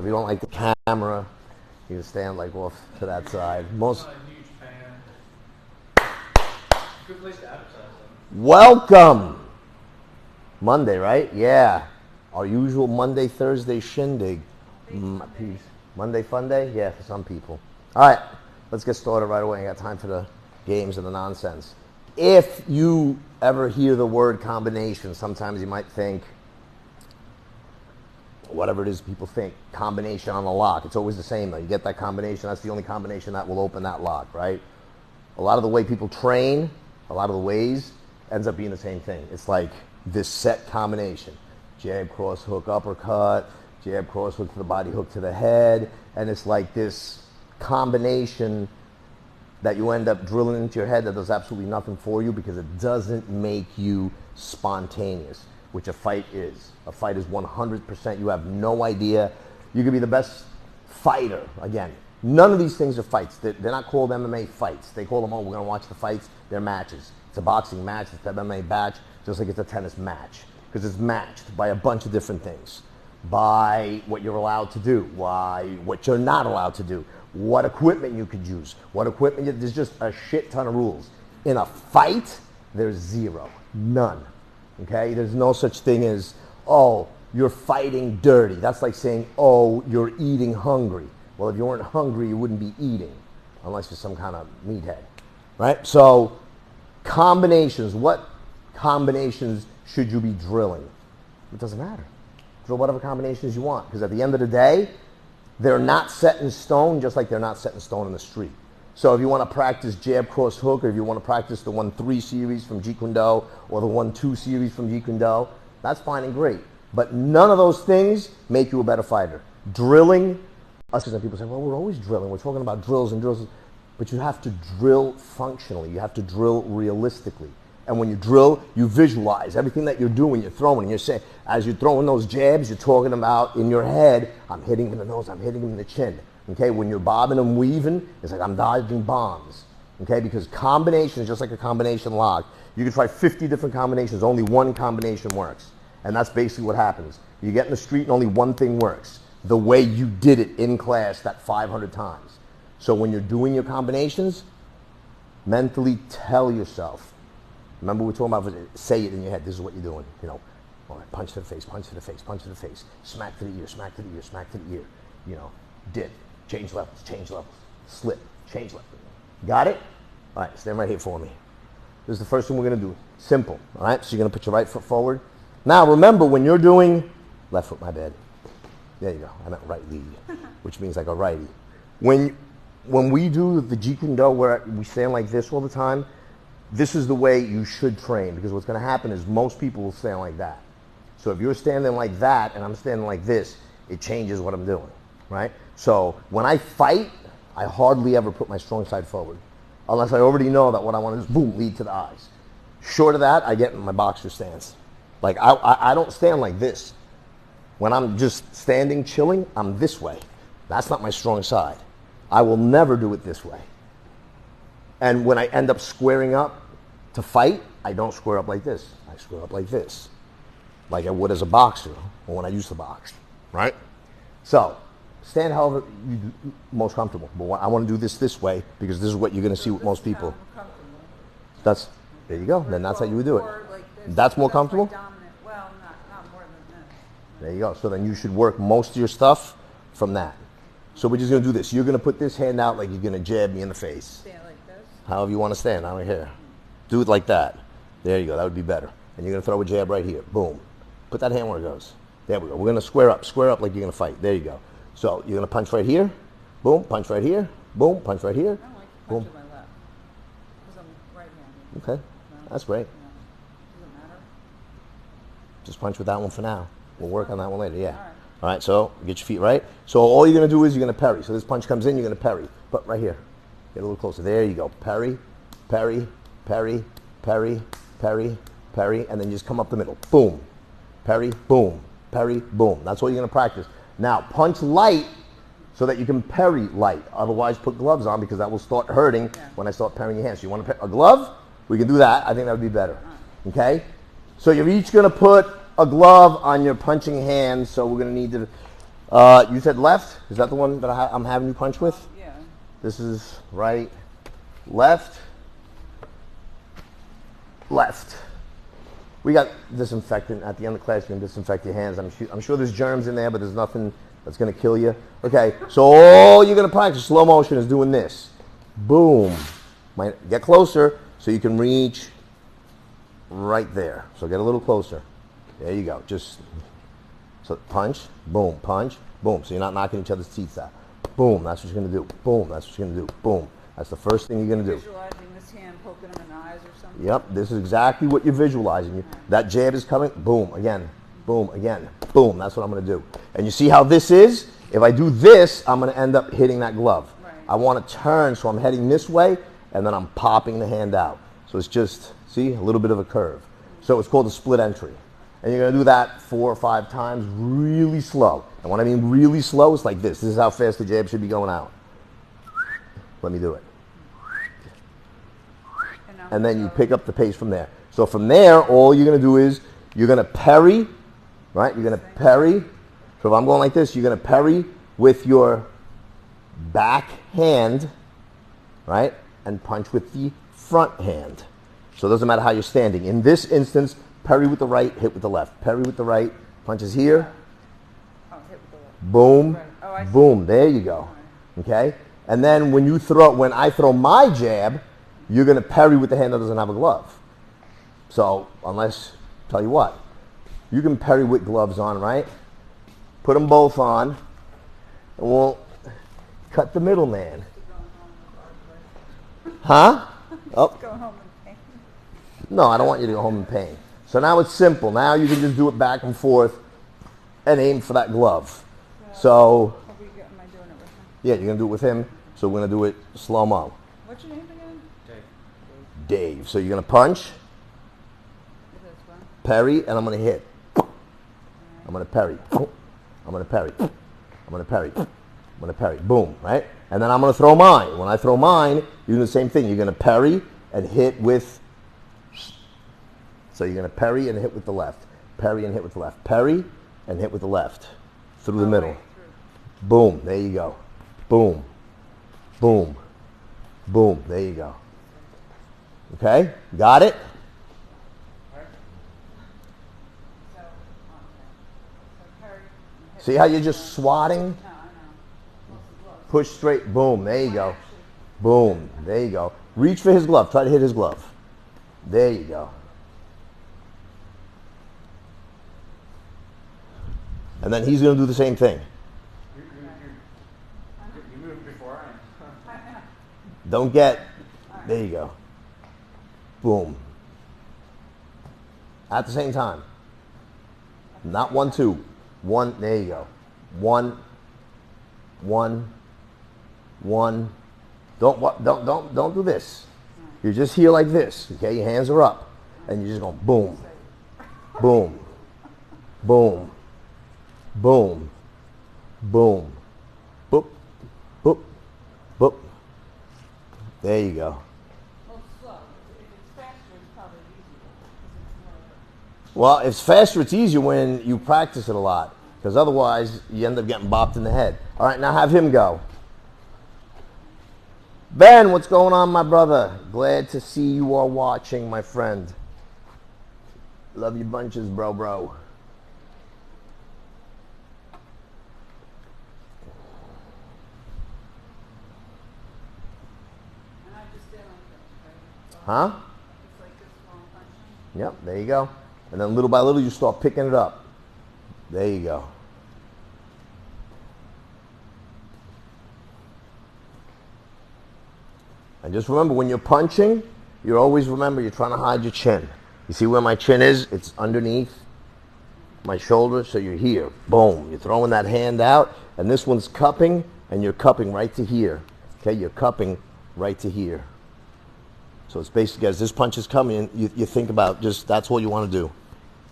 If you don't like the camera, you can stand like off to that side. Most. I'm not a huge fan. Good place to advertise them. Welcome. Monday, right? Yeah. Our usual Monday, Thursday shindig. Peace. Monday fun day? Yeah, for some people. All right, let's get started right away. I got time for the games and the nonsense. If you ever hear the word combination, sometimes you might think, whatever it is people think, combination on a lock. It's always the same though. You get that combination, that's the only combination that will open that lock, right? A lot of the way people train, a lot of the ways, ends up being the same thing. It's like this set combination. Jab, cross, hook, uppercut, jab, cross, hook to the body, hook to the head, and it's like this combination that you end up drilling into your head that does absolutely nothing for you because it doesn't make you spontaneous, which a fight is. A fight is 100%. You have no idea. You could be the best fighter. Again, none of these things are fights. They're not called MMA fights. They call them, oh, we're going to watch the fights. They're matches. It's a boxing match. It's an MMA match, just like it's a tennis match. Because it's matched by a bunch of different things. By what you're allowed to do, by what you're not allowed to do, what equipment you could use, there's just a shit ton of rules. In a fight, there's zero, none, okay? There's no such thing as, oh, you're fighting dirty. That's like saying, oh, you're eating hungry. Well, if you weren't hungry, you wouldn't be eating, unless you're some kind of meathead, right? So, combinations, what combinations should you be drilling? It doesn't matter. Drill whatever combinations you want, because at the end of the day, they're not set in stone, just like they're not set in stone in the street. So if you want to practice jab, cross, hook, or if you want to practice the 1-3 series from Jeet Kune Do or the 1-2 series from Jeet Kune Do, that's fine and great. But none of those things make you a better fighter. Drilling, people say, well, we're always drilling. We're talking about drills and drills. But you have to drill functionally. You have to drill realistically. And when you drill, you visualize everything that you're doing, you're throwing. You're saying, as you're throwing those jabs, you're talking about in your head, I'm hitting him in the nose, I'm hitting him in the chin. Okay, when you're bobbing and weaving, it's like I'm dodging bombs. Okay, because combination is just like a combination lock. You can try 50 different combinations, only one combination works. And that's basically what happens. You get in the street and only one thing works. The way you did it in class that 500 times. So when you're doing your combinations, mentally tell yourself, remember we were talking about, say it in your head, this is what you're doing, you know, all right, punch to the face, punch to the face, punch to the face, smack to the ear, smack to the ear, smack to the ear, you know, dip, change levels, slip, change levels. Got it? All right, stand right here for me. This is the first thing we're going to do. Simple, all right? So you're going to put your right foot forward. Now remember, when you're doing, left foot, my bad. There you go, I meant right lead, which means like a righty. When we do the Jeet Kune Do where we stand like this all the time, this is the way you should train, because what's going to happen is most people will stand like that. So if you're standing like that and I'm standing like this, it changes what I'm doing, right? So when I fight, I hardly ever put my strong side forward, unless I already know that what I want is, boom, lead to the eyes. Short of that, I get in my boxer stance. Like, I don't stand like this. When I'm just standing, chilling, I'm this way. That's not my strong side. I will never do it this way. And when I end up squaring up to fight, I don't square up like this. I square up like this, like I would as a boxer or when I used to box, right? So, stand however you're most comfortable. But I want to do this way because this is what you're going to see with most people. There you go. Then that's how you would do it. That's more comfortable? Well, not more than this. There you go. So then you should work most of your stuff from that. So we're just going to do this. You're going to put this hand out like you're going to jab me in the face. Stand like this. However you want to stand, out here. Do it like that. There you go. That would be better. And you're going to throw a jab right here. Boom. Put that hand where it goes. There we go. We're going to square up like you're going to fight. There you go. So you're going to punch right here. Boom. Punch right here. Boom. Punch right here. I don't like to punch with my left because I'm right-handed. Okay. That's great. No. Does it matter? Just punch with that one for now. We'll work on that one later. Yeah. All right. All right. So get your feet right. So all you're going to do is you're going to parry. So this punch comes in, you're going to parry. But right here. Get a little closer. There you go. Parry, parry, parry, parry, parry, parry, and then you just come up the middle. Boom. Parry, boom. Parry, boom. That's all you're going to practice. Now, punch light so that you can parry light. Otherwise, put gloves on because that will start hurting when I start parrying your hands. So you want a glove? We can do that. I think that would be better. Okay? So you're each going to put a glove on your punching hand. So we're going to need to You said left? Is that the one that I'm having you punch with? Yeah. This is right, left, left. We got disinfectant at the end of the class. You can disinfect your hands. I'm sure there's germs in there, but there's nothing that's going to kill you. Okay, so all you're going to practice slow motion is doing this. Boom. Get closer so you can reach right there. So get a little closer. There you go. Just so punch, boom, punch, boom. So you're not knocking each other's teeth out. Boom, that's what you're going to do. Boom, that's what you're going to do. Boom. That's the first thing you're going to do. Visualizing this hand poking him in the eyes or something. Yep, this is exactly what you're visualizing. That jab is coming, boom, again, boom, again, boom. That's what I'm going to do. And you see how this is? If I do this, I'm going to end up hitting that glove. Right. I want to turn, so I'm heading this way, and then I'm popping the hand out. So it's just, see, a little bit of a curve. So it's called a split entry. And you're going to do that 4 or 5 times really slow. And when I mean really slow, it's like this. This is how fast the jab should be going out. Let me do it. And then you pick up the pace from there. So from there, all you're going to do is you're going to parry, right? You're going to parry. So if I'm going like this, you're going to parry with your back hand, right? And punch with the front hand. So it doesn't matter how you're standing. In this instance, parry with the right, hit with the left. Parry with the right, punches here. Oh, hit with the left. Boom, Right. Oh, I see. boom. There you go. Okay? And then when I throw my jab, you're going to parry with the hand that doesn't have a glove. So, tell you what, you can parry with gloves on, right? Put them both on, and we'll cut the middleman. Huh? Oh, Go home in pain. no, I don't want you to go home in pain. So now it's simple. Now you can just do it back and forth and aim for that glove. So, Am I doing it with him? yeah, you're going to do it with him. So we're going to do it slow-mo. What's your name again? Dave. Dave. So you're going to punch, Is this one? parry, and I'm going to hit. I'm going to parry. I'm going to parry. I'm going to parry. I'm going to parry. Boom, right? And then I'm going to throw mine. When I throw mine, you do the same thing. You're going to parry and hit with... So you're going to parry and hit with the left. Parry and hit with the left. Parry and hit with the left. Through the middle. Right through. Boom. There you go. Boom. Boom. Boom. There you go. Okay? Got it? So, okay. So parry and hit. See how you're just swatting? No, I know. Most of the gloves. Push straight. Boom. There you go. Boom. There you go. Reach for his glove. Try to hit his glove. There you go. And then he's going to do the same thing. You moved before I. Don't get... There you go. Boom. At the same time. Not 1, 2. 1, there you go. 1, 1, 1. Don't do this. You're just here like this, okay? Your hands are up. And you're just going boom, boom, boom, boom, boom, boop, boop, boop. There you go. Well, it's slow. If it's faster, it's probably easier. Because it's more... Well, it's faster, it's easier when you practice it a lot. Because otherwise, you end up getting bopped in the head. All right, now have him go. Ben, what's going on, my brother? Glad to see you are watching, my friend. Love you bunches, bro. And I just did like this, right? Huh? It's like this long punching. Yep, there you go. And then little by little, you start picking it up. There you go. And just remember, when you're punching, you always remember you're trying to hide your chin. You see where my chin is? It's underneath my shoulder, so you're here. Boom. You're throwing that hand out, and this one's cupping, and you're cupping right to here. Okay, you're cupping right to here. So it's basically, as this punch is coming, you think about just, that's all you want to do.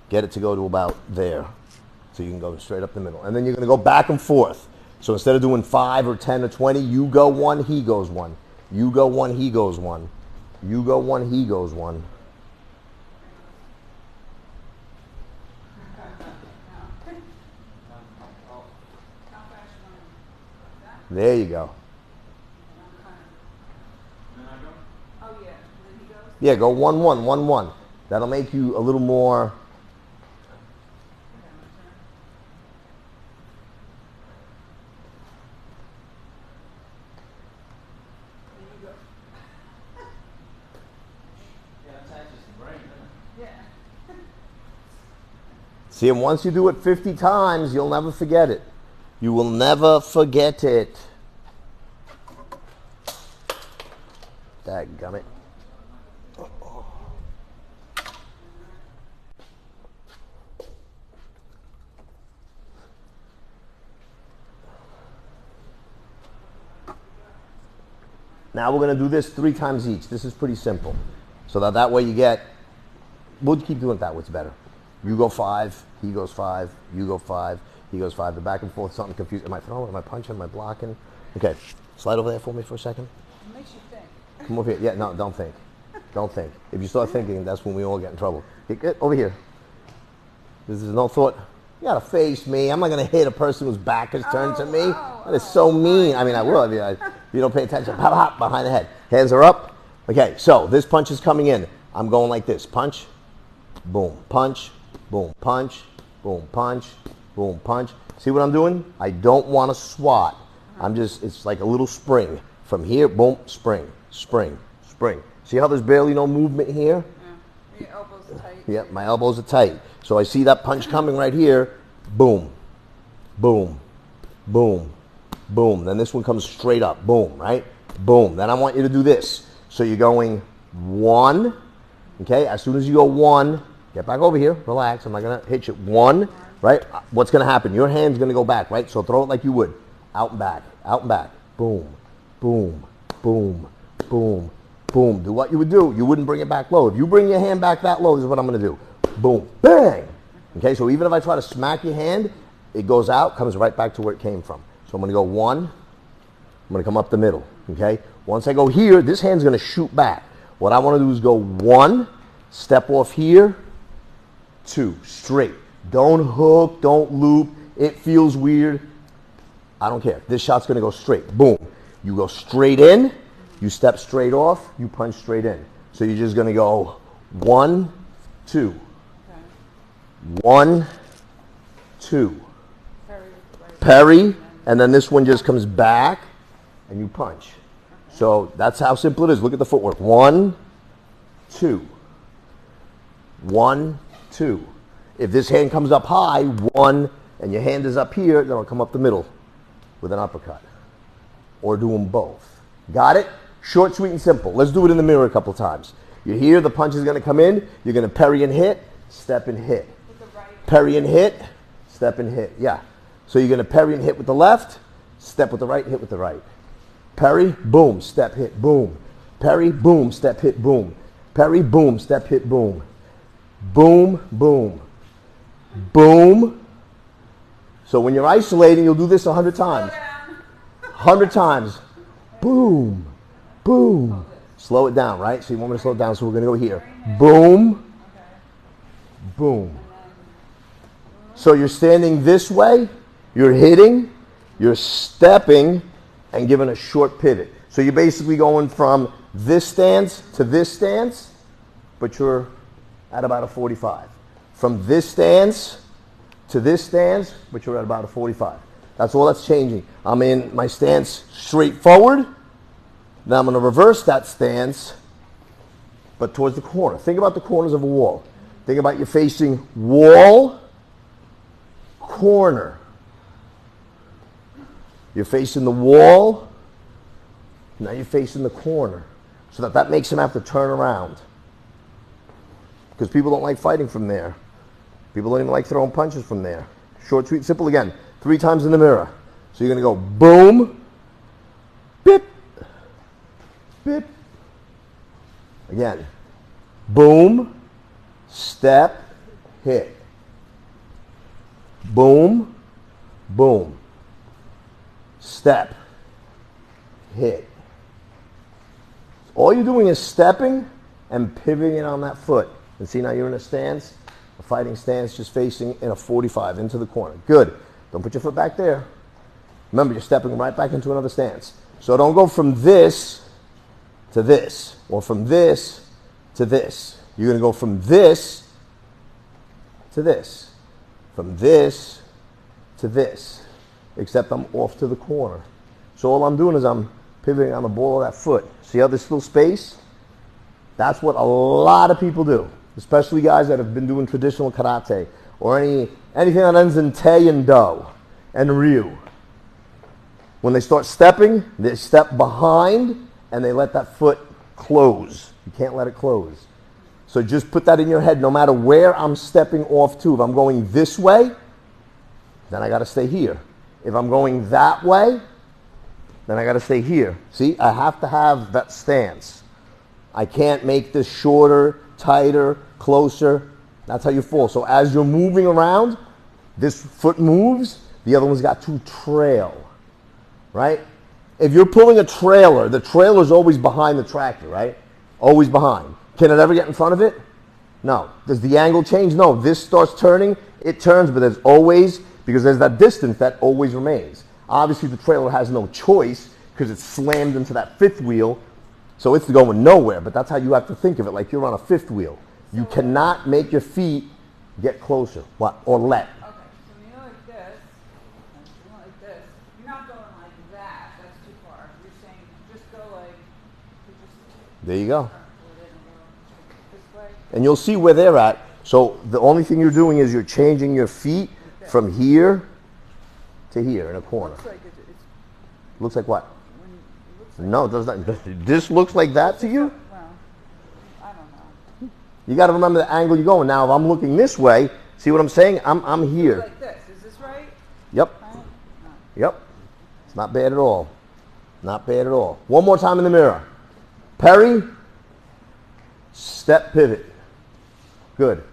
Get it to go to about there. So you can go straight up the middle. And then you're going to go back and forth. So instead of doing 5 or 10 or 20, you go 1, he goes 1. You go 1, he goes 1. You go 1, he goes 1. There you go. And I'm kind of, oh yeah, and then he goes. Yeah, go 1-1, 1-1. That'll make you a little more. Okay, my turn. Then you go. Yeah, that taxes the brain, doesn't it? Yeah. See, and once you do it 50 times, you'll never forget it. You will never forget it. Dadgummit. Now we're going to do this 3 times each. This is pretty simple. So that way you get, we'll keep doing it that way, it's better. You go 5, he goes 5, you go 5, he goes 5. The back and forth, something confused. Am I throwing? Am I punching? Am I blocking? Okay, slide over there for me for a second. It makes you think. Come over here. Yeah, no, don't think. Don't think. If you start thinking, that's when we all get in trouble. Get over here. This is no thought. You gotta face me. I'm not gonna hit a person whose back is turned to me. That is so mean. I mean, I will. If you don't pay attention. Pop, pop, behind the head. Hands are up. Okay, so this punch is coming in. I'm going like this. Punch, boom, punch, boom, punch, boom, punch, boom, punch. See what I'm doing? I don't want to swat. I'm just, it's like a little spring. From here, boom, spring, spring, spring. See how there's barely no movement here? Yeah. Your elbows are tight. Yep, my elbows are tight. So I see that punch coming right here. Boom, boom, boom, boom. Then this one comes straight up. Boom, right? Boom. Then I want you to do this. So you're going 1. Okay, as soon as you go 1, get back over here. Relax. I'm not going to hit you. 1, right? What's going to happen? Your hand's going to go back, right? So throw it like you would. Out and back, out and back. Boom, boom, boom, boom, boom. Do what you would do. You wouldn't bring it back low. If you bring your hand back that low, this is what I'm going to do. Boom, bang. Okay, so even if I try to smack your hand, it goes out, comes right back to where it came from. So I'm going to go 1. I'm going to come up the middle. Okay? Once I go here, this hand's going to shoot back. What I want to do is go 1, step off here, 2, straight. Don't hook, don't loop. It feels weird. I don't care. This shot's going to go straight. Boom. You go straight in, you step straight off, you punch straight in. So you're just going to go 1, 2. Okay. 1, 2. Parry, right. Parry, and then this one just comes back, and you punch. So that's how simple it is. Look at the footwork. 1, 2. 1, 2. If this hand comes up high, 1, and your hand is up here, then it'll come up the middle with an uppercut. Or do them both. Got it? Short, sweet, and simple. Let's do it in the mirror a couple times. You're here, the punch is going to come in, you're going to parry and hit, step and hit. With the right. Parry and hit, step and hit. Yeah. So you're going to parry and hit with the left, step with the right, hit with the right. Parry, boom, step, hit, boom. Parry, boom, step, hit, boom. Parry, boom, step, hit, boom. Boom, boom. Boom. So when you're isolating, you'll do this 100 times. 100 times. Boom, boom. Slow it down, right? So you want me to slow it down, so we're going to go here. Boom, boom. So you're standing this way, you're hitting, you're stepping, and giving a short pivot. So you're basically going from this stance to this stance, but you're at about a 45. From this stance to this stance, but you're at about a 45. That's all that's changing. I'm in my stance straight forward. Now I'm going to reverse that stance, but towards the corner. Think about the corners of a wall. Think about you facing wall, corner. You're facing the wall. Now you're facing the corner. So that makes him have to turn around. Because people don't like fighting from there. People don't even like throwing punches from there. Short, sweet, simple again. 3 times in the mirror. So you're going to go boom, bip, bip. Again. Boom, step, hit. Boom, boom. Step, hit. All you're doing is stepping and pivoting on that foot. And see, now you're in a stance, a fighting stance, just facing in a 45 into the corner. Good. Don't put your foot back there. Remember, you're stepping right back into another stance. So don't go from this to this, or from this to this. You're going to go from this to this, from this to this, except I'm off to the corner. So all I'm doing is I'm pivoting on the ball of that foot. See how this little space? That's what a lot of people do, especially guys that have been doing traditional karate or anything that ends in te and do and ryu. When they start stepping, they step behind and they let that foot close. You can't let it close. So just put that in your head. No matter where I'm stepping off to, if I'm going this way, then I got to stay here. If I'm going that way, then I got to stay here. See, I have to have that stance. I can't make this shorter, tighter, closer. That's how you fall. So as you're moving around, this foot moves, the other one's got to trail, right? If you're pulling a trailer, the trailer's always behind the tractor, right? Always behind. Can it ever get in front of it? No. Does the angle change? No. This starts turning, it turns, but there's always, because there's that distance that always remains. Obviously, the trailer has no choice because it's slammed into that fifth wheel, so it's going nowhere. But that's how you have to think of it, like you're on a fifth wheel. You cannot make your feet get closer. What? Or let. Okay, so when you go like this, you go like this, you're not going like that. That's too far. You're saying just go like, you just There you go. turn with it and go this way. And you'll see where they're at. So the only thing you're doing is you're changing your feet from here to here in a corner. Looks like it's Looks like what? when it looks like, No, it does not. This looks like that to you? well, I don't know. You got to remember the angle you're going. Now, if I'm looking this way, see what I'm saying? I'm here. Like this. Is this right? Yep. Right? No. Yep. It's not bad at all. Not bad at all. One more time in the mirror. Perry, step pivot. Good.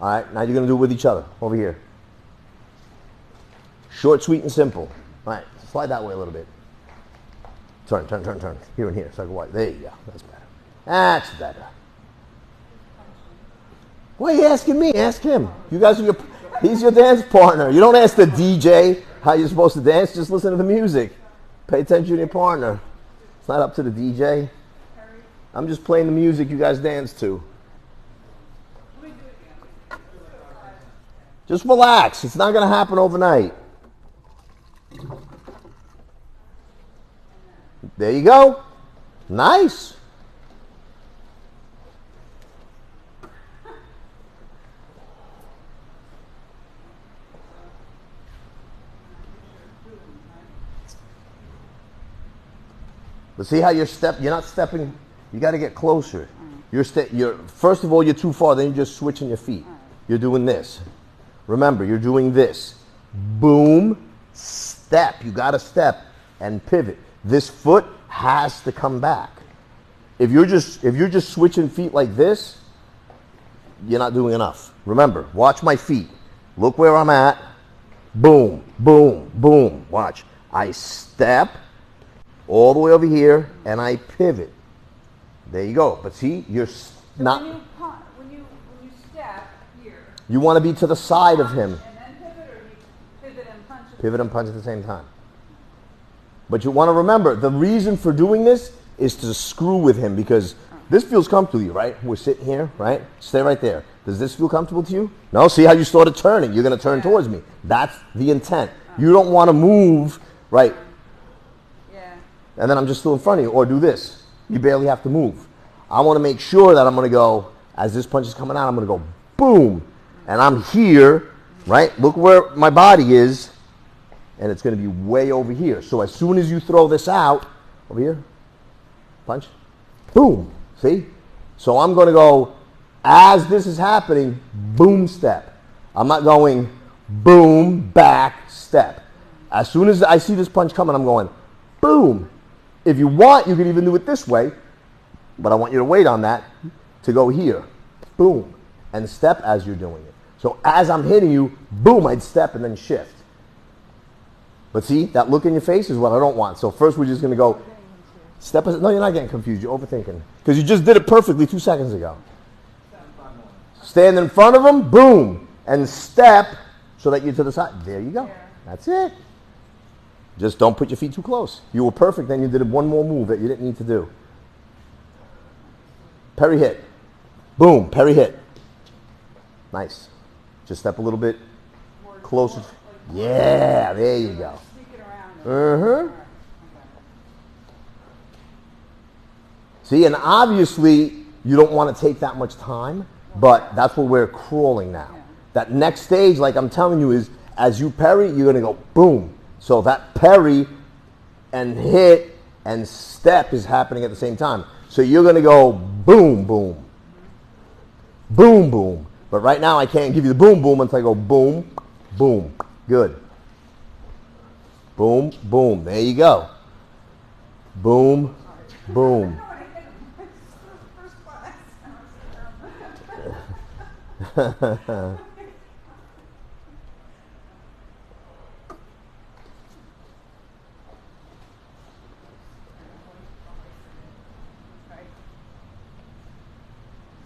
All right, now you're going to do it with each other. Over here. Short, sweet, and simple. All right, slide that way a little bit. Turn, turn, turn, turn. Here and here. Circle wide. There you go. That's better. That's better. Why are you asking me? Ask him. You guys are he's your dance partner. You don't ask the DJ how you're supposed to dance. Just listen to the music. Pay attention to your partner. It's not up to the DJ. I'm just playing the music you guys dance to. Just relax. It's not going to happen overnight. There you go. Nice. But see how you're not stepping, you got to get closer. You're first of all, you're too far, then you're just switching your feet. You're doing this. Remember, you're doing this. Boom, step. You got to step and pivot. This foot has to come back. If you're just switching feet like this, you're not doing enough. Remember, watch my feet. Look where I'm at. Boom, boom, boom. Watch. I step all the way over here and I pivot. There you go. But see, you're not. When you step here. You want to be to the side of him. And then pivot, or you pivot and punch. Pivot and punch at the same time. But you want to remember, the reason for doing this is to screw with him, because this feels comfortable to you, right? We're sitting here, right? Stay right there. Does this feel comfortable to you? No? See how you started turning? You're going to turn towards me. That's the intent. You don't want to move, right? Yeah. And then I'm just still in front of you. Or do this. You barely have to move. I want to make sure that I'm going to go, as this punch is coming out, I'm going to go boom. And I'm here, right? Look where my body is. And it's going to be way over here. So as soon as you throw this out, over here, punch, boom. See? So I'm going to go, as this is happening, boom, step. I'm not going boom, back, step. As soon as I see this punch coming, I'm going boom. If you want, you can even do it this way, but I want you to wait on that to go here. Boom. And step as you're doing it. So as I'm hitting you, boom, I'd step and then shift. But see, that look in your face is what I don't want. So first we're just going to go step. No, you're not getting confused. You're overthinking. Because you just did it perfectly 2 seconds ago. Stand in front of him, boom, and step so that you're to the side. There you go. That's it. Just don't put your feet too close. You were perfect, then you did one more move that you didn't need to do. Parry hit. Boom, parry hit. Nice. Just step a little bit closer. Yeah, there you go. Sneak it around. Uh-huh. See, and obviously you don't want to take that much time, but that's where we're crawling now. That next stage, like I'm telling you, is as you parry, you're going to go boom. So that parry and hit and step is happening at the same time. So you're going to go boom, boom. Boom, boom. But right now I can't give you the boom, boom until I go boom, boom. Good. Boom, boom. There you go. Boom, boom.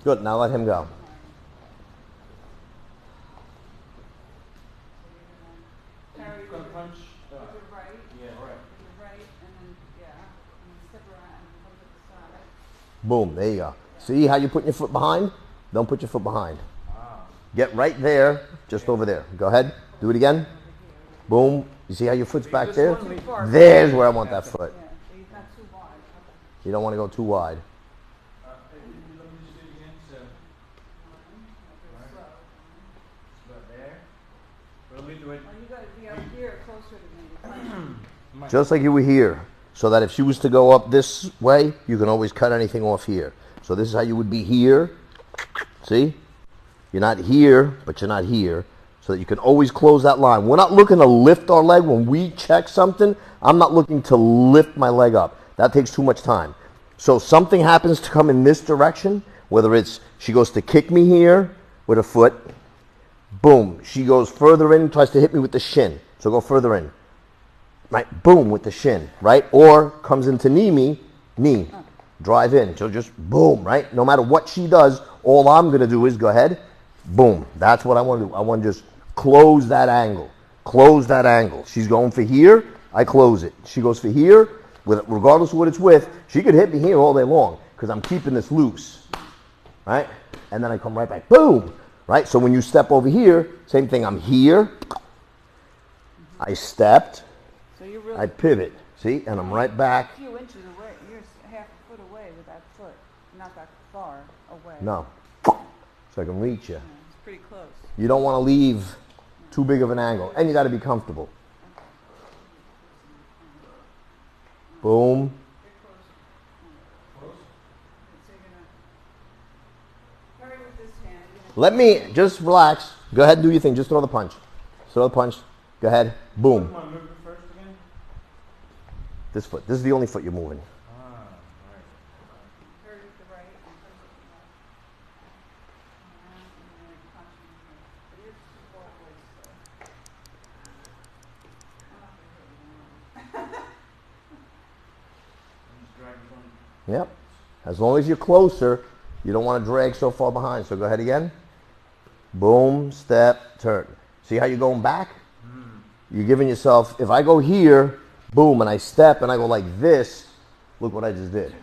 Good, now let him go. Parry Gonna punch. with your right. Yeah, right. With your right, and then, yeah, and then step around and come to the side. Boom, there you go. See how you're putting your foot behind? Don't put your foot behind. Ah. Get right there, just over there. Go ahead, do it again. Boom. You see how your foot's back there? There's where I want that foot. Yeah, so he's not too wide. You don't want to go too wide. Let me just do it again. So, Slow. it's about there. But let me do it. Well, you gotta be up here closer to me. Just like you were here. So that if she was to go up this way, you can always cut anything off here. So this is how you would be here. See? You're not here, but you're not here. So that you can always close that line. We're not looking to lift our leg. When we check something, I'm not looking to lift my leg up. That takes too much time. So something happens to come in this direction, whether it's she goes to kick me here with her foot, boom. She goes further in, tries to hit me with the shin. So go further in. Right? Boom with the shin, right? Or comes into knee, drive in. So just boom, right? No matter what she does, all I'm going to do is go ahead, boom. That's what I want to do. I want to just close that angle. Close that angle. She's going for here, I close it. She goes for here, regardless of what it's with, she could hit me here all day long because I'm keeping this loose, right? And then I come right back, boom, right? So when you step over here, same thing. I'm here, I stepped, So you're really I pivot, see? And I'm right back. a few inches away. You're half a foot away with that foot. Not that far away. No. So I can reach you. Yeah, it's pretty close. You don't want to leave too big of an angle. And you got to be comfortable. Boom. Get closer. So you're gonna parry with this hand. You're gonna Let me, just relax. Go ahead and do your thing. Just throw the punch. Throw the punch. Go ahead. Boom. Want to move it first again? This foot. This is the only foot you're moving. Ah, right. parry with the right and punch with the left. And then punch in the middle. But you're too far away still. I'm not gonna hit you. I'm just dragging from. Yep. As long as you're closer, you don't want to drag so far behind. So go ahead again. Boom, step, turn. See how you're going back? You're giving yourself, if I go here, boom, and I step and I go like this, look what I just did,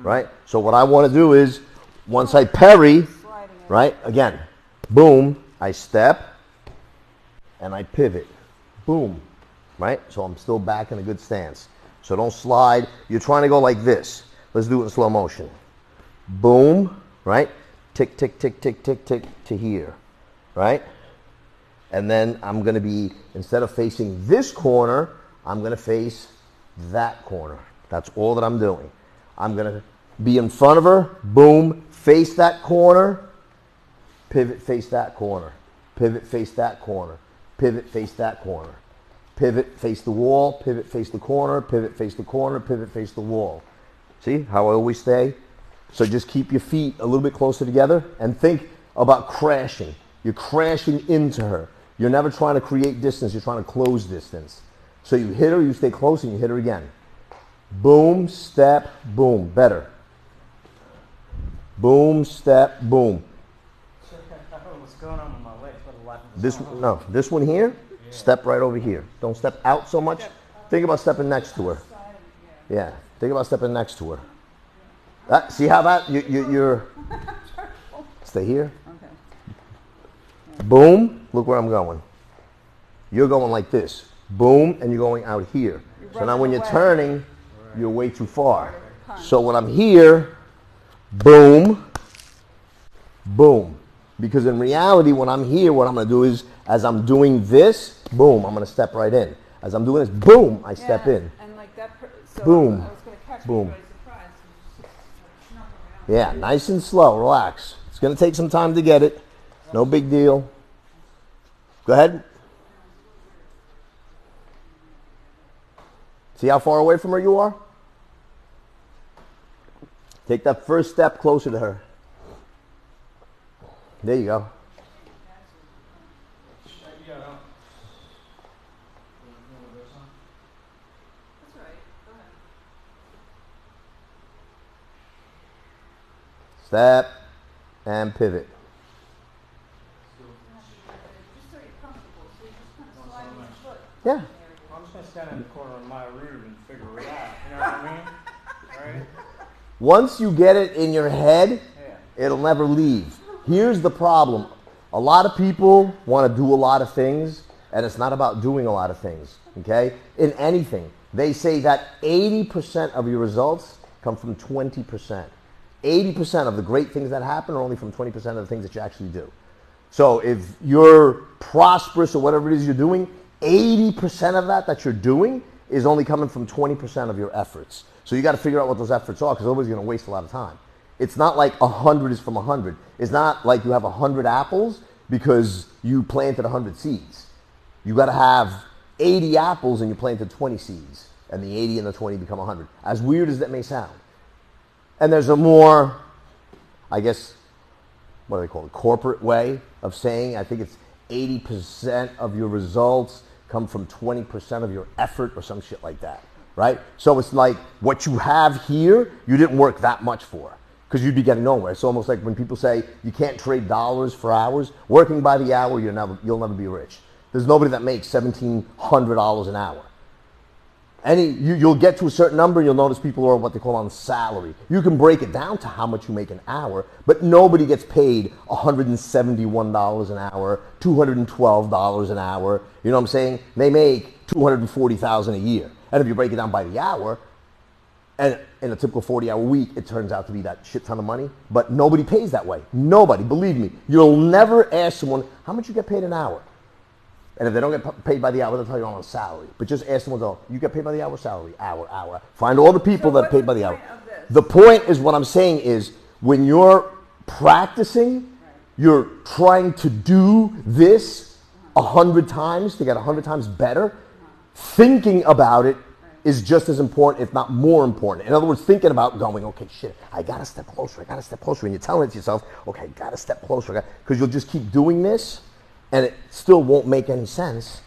right? So what I want to do is, once I parry, Sliding it. right, again, boom, I step and I pivot, boom, right? So I'm still back in a good stance. So don't slide. You're trying to go like this. Let's do it in slow motion. Boom, right? Tick, tick, tick, tick, tick, tick to here, right? And then I'm going to be, instead of facing this corner, I'm going to face that corner. That's all that I'm doing. I'm going to be in front of her, boom, face that corner, pivot, face that corner, pivot, face that corner, pivot, face that corner, pivot, face the wall, pivot, face the corner, pivot, face the corner, pivot, face the wall. See how I always stay? So just keep your feet a little bit closer together and think about crashing. You're crashing into her. You're never trying to create distance. You're trying to close distance. So you hit her, you stay close, and you hit her again. Boom, step, boom. Better. Boom, step, boom. I don't know what's going on with my legs, but a lot of This one here, step right over here. Don't step out so much. Think about stepping next to her. Side of it, yeah. Yeah. Think about stepping next to her. See how that you're. Stay here. Okay. Boom. Look where I'm going. You're going like this. Boom, and you're going out here. So now when you're turning, you're way too far. So when I'm here, boom, boom. Because in reality, when I'm here, what I'm going to do is, as I'm doing this, boom, I'm going to step right in. As I'm doing this, boom, I step in. And like that, so Boom. I was going to catch Boom. me by surprise. And just snuck around. Yeah, nice and slow, relax. It's going to take some time to get it. No big deal. Go ahead. See how far away from her you are? Take that first step closer to her. There you go. Yeah, no. That's right. Go ahead. Step and pivot. Just so you're comfortable. So you just kind of slide your foot. Yeah. I'm just gonna stand in the corner of my room and figure it out. You know what I mean? Right? Once you get it in your head, Yeah. it'll never leave. Here's the problem. A lot of people want to do a lot of things, and it's not about doing a lot of things, okay? In anything. They say that 80% of your results come from 20%. 80% of the great things that happen are only from 20% of the things that you actually do. So if you're prosperous or whatever it is you're doing, 80% of that you're doing is only coming from 20% of your efforts. So you got to figure out what those efforts are, because nobody's going to waste a lot of time. It's not like 100 is from 100. It's not like you have 100 apples because you planted 100 seeds. You got to have 80 apples and you planted 20 seeds, and the 80 and the 20 become 100. As weird as that may sound. And there's a more, I guess, what do they call it, corporate way of saying, I think it's 80% of your results come from 20% of your effort or some shit like that, right? So it's like what you have here, you didn't work that much for, because you'd be getting nowhere. It's almost like when people say you can't trade dollars for hours. Working by the hour, you'll never be rich. There's nobody that makes $1,700 an hour. You'll get to a certain number, you'll notice people are what they call on salary. You can break it down to how much you make an hour, but nobody gets paid $171 an hour, $212 an hour. You know what I'm saying? They make $240,000 a year. And if you break it down by the hour, and in a typical 40-hour week, it turns out to be that shit ton of money. But nobody pays that way. Nobody, believe me. You'll never ask someone, how much you get paid an hour? And if they don't get paid by the hour, they'll tell you on a salary. But just ask someone, oh, you get paid by the hour, salary, hour. Find all the people that are paid by the hour. The point is, what I'm saying is, when you're practicing, you're trying to do this 100 times to get 100 times better. Thinking about it is just as important, if not more important. In other words, thinking about going, okay, shit, I gotta step closer. And you're telling it to yourself, okay, gotta step closer. Because you'll just keep doing this, and it still won't make any sense.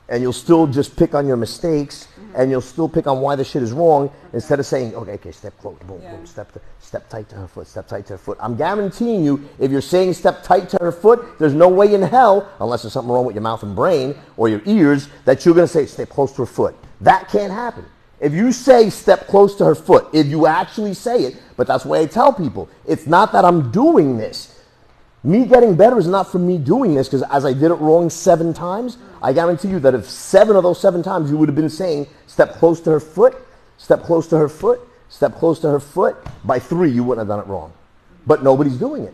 And you'll still just pick on your mistakes, and you'll still pick on why the shit is wrong, instead of saying, okay, step close, boom, step tight to her foot. I'm guaranteeing you, if you're saying step tight to her foot, there's no way in hell, unless there's something wrong with your mouth and brain, or your ears, that you're gonna say, step close to her foot. That can't happen. If you say step close to her foot, if you actually say it, but that's why I tell people, it's not that I'm doing this. Me getting better is not from me doing this, because as I did it wrong 7 times, I guarantee you that if 7 of those 7 times you would have been saying step close to her foot, step close to her foot, step close to her foot, by 3 you wouldn't have done it wrong. But nobody's doing it.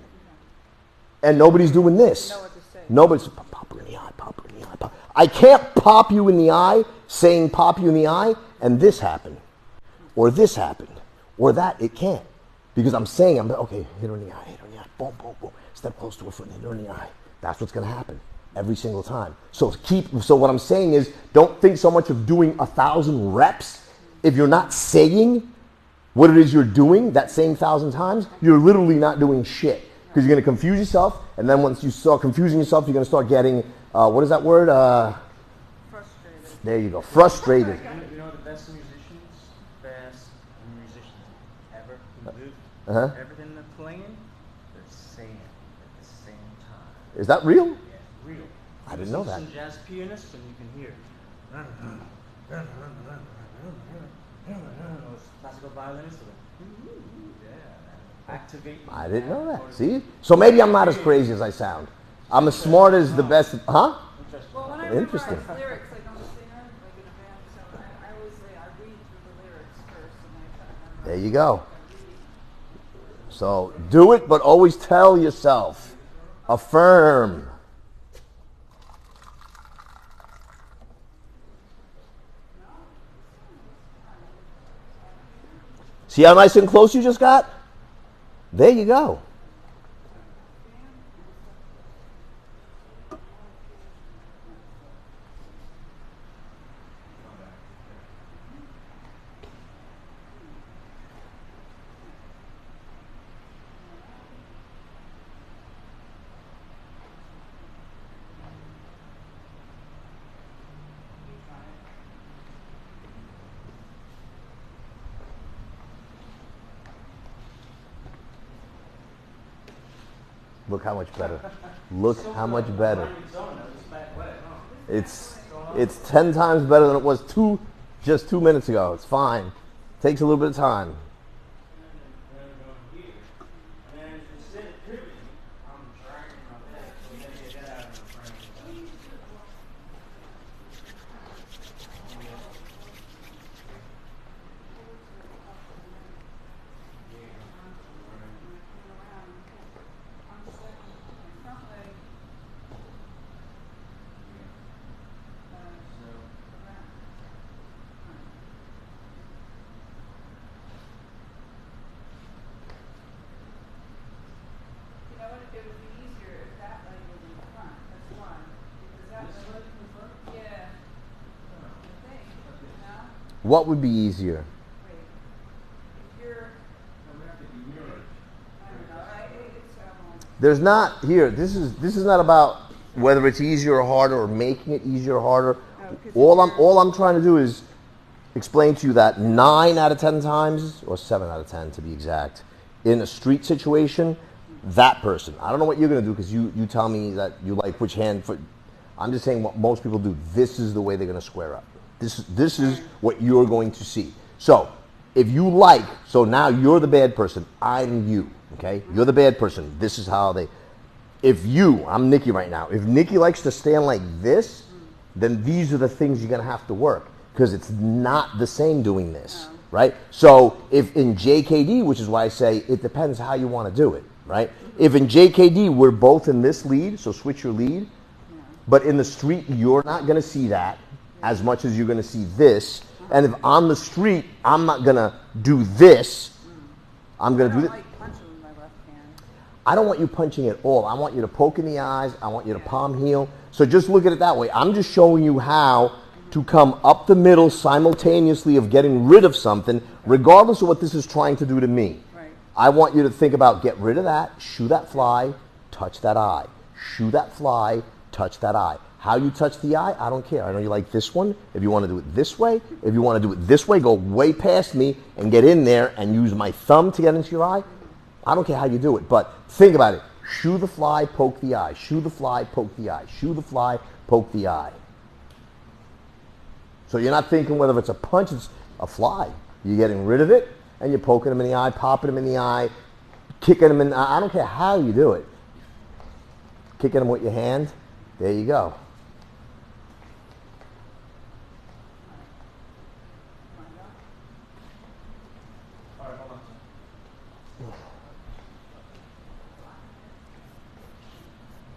And nobody's doing this. Nobody's pop her in the eye, pop her in the eye, pop. I can't pop you in the eye saying pop you in the eye and this happened. Or this happened. Or that. It can't. Because I'm saying, okay, hit her in the eye, boom, boom, boom. Step close to her foot and hit her in the eye. That's what's going to happen every single time. So what I'm saying is, don't think so much of doing 1,000 reps. If you're not saying what it is you're doing that same 1,000 times, you're literally not doing shit. Because you're going to confuse yourself, and then once you start confusing yourself, you're going to start getting, what is that word? Frustrated. There you go, frustrated. You know the best musicians ever who lived? Uh-huh. Everything they're playing, they're saying at the same time. Is that real? Yeah, real. I didn't know that. Some jazz pianists, and you can hear. Classical violinist. Yeah. Activate. I didn't know that. See? So maybe I'm not as crazy as I sound. I'm as smart as the best. Huh? Interesting. Well, when I Interesting. memorize lyrics, like I'm a singer, like in a band, so I always say I read through the lyrics first, and I try to memorize. There you go. I read. So do it, but always tell yourself. Affirm. See how nice and close you just got? There you go. Look how much better. Look how much better. It's 10 times better than it was just 2 minutes ago. It's fine. Takes a little bit of time. You know what? It would be easier if that leg was in front. That's why. Because that This leg, leg in front? yeah. I think. No? What would be easier? Wait. If you're, No, we have to be mirrored. I don't know. It's There's not here. This is not about whether it's easier or harder or making it easier or harder. Oh, 'cause All I'm trying to do is explain to you that 9 out of 10 times, or 7 out of 10 to be exact, in a street situation, that person. I don't know what you're going to do because you tell me that you like which hand. I'm just saying what most people do. This is the way they're going to square up. This is what you're going to see. So if you like, so now you're the bad person. I'm you. Okay, you're the bad person. This is how they. I'm Nikki right now. If Nikki likes to stand like this, then these are the things you're going to have to work because it's not the same doing this, right? So if in JKD, which is why I say it depends how you want to do it, right? If in JKD we're both in this lead, so switch your lead, but in the street you're not going to see that as much as you're going to see this. And if on the street I'm not going to do this, I'm going to do this. like punching with my left hand. I don't want you punching at all. I want you to poke in the eyes. I want you to palm heel. So just look at it that way. I'm just showing you how to come up the middle simultaneously of getting rid of something, regardless of what this is trying to do to me. Right. I want you to think about get rid of that, shoo that fly, touch that eye. Shoo that fly, touch that eye. How you touch the eye, I don't care. I know you like this one. If you want to do it this way, if you want to do it this way, go way past me and get in there and use my thumb to get into your eye. I don't care how you do it, but think about it. Shoo the fly, poke the eye. Shoo the fly, poke the eye. Shoo the fly, poke the eye. So you're not thinking whether it's a punch, it's a fly. You're getting rid of it, and you're poking them in the eye, popping them in the eye, kicking them in the eye. I don't care how you do it. Kicking them with your hand, there you go. All right, hold on.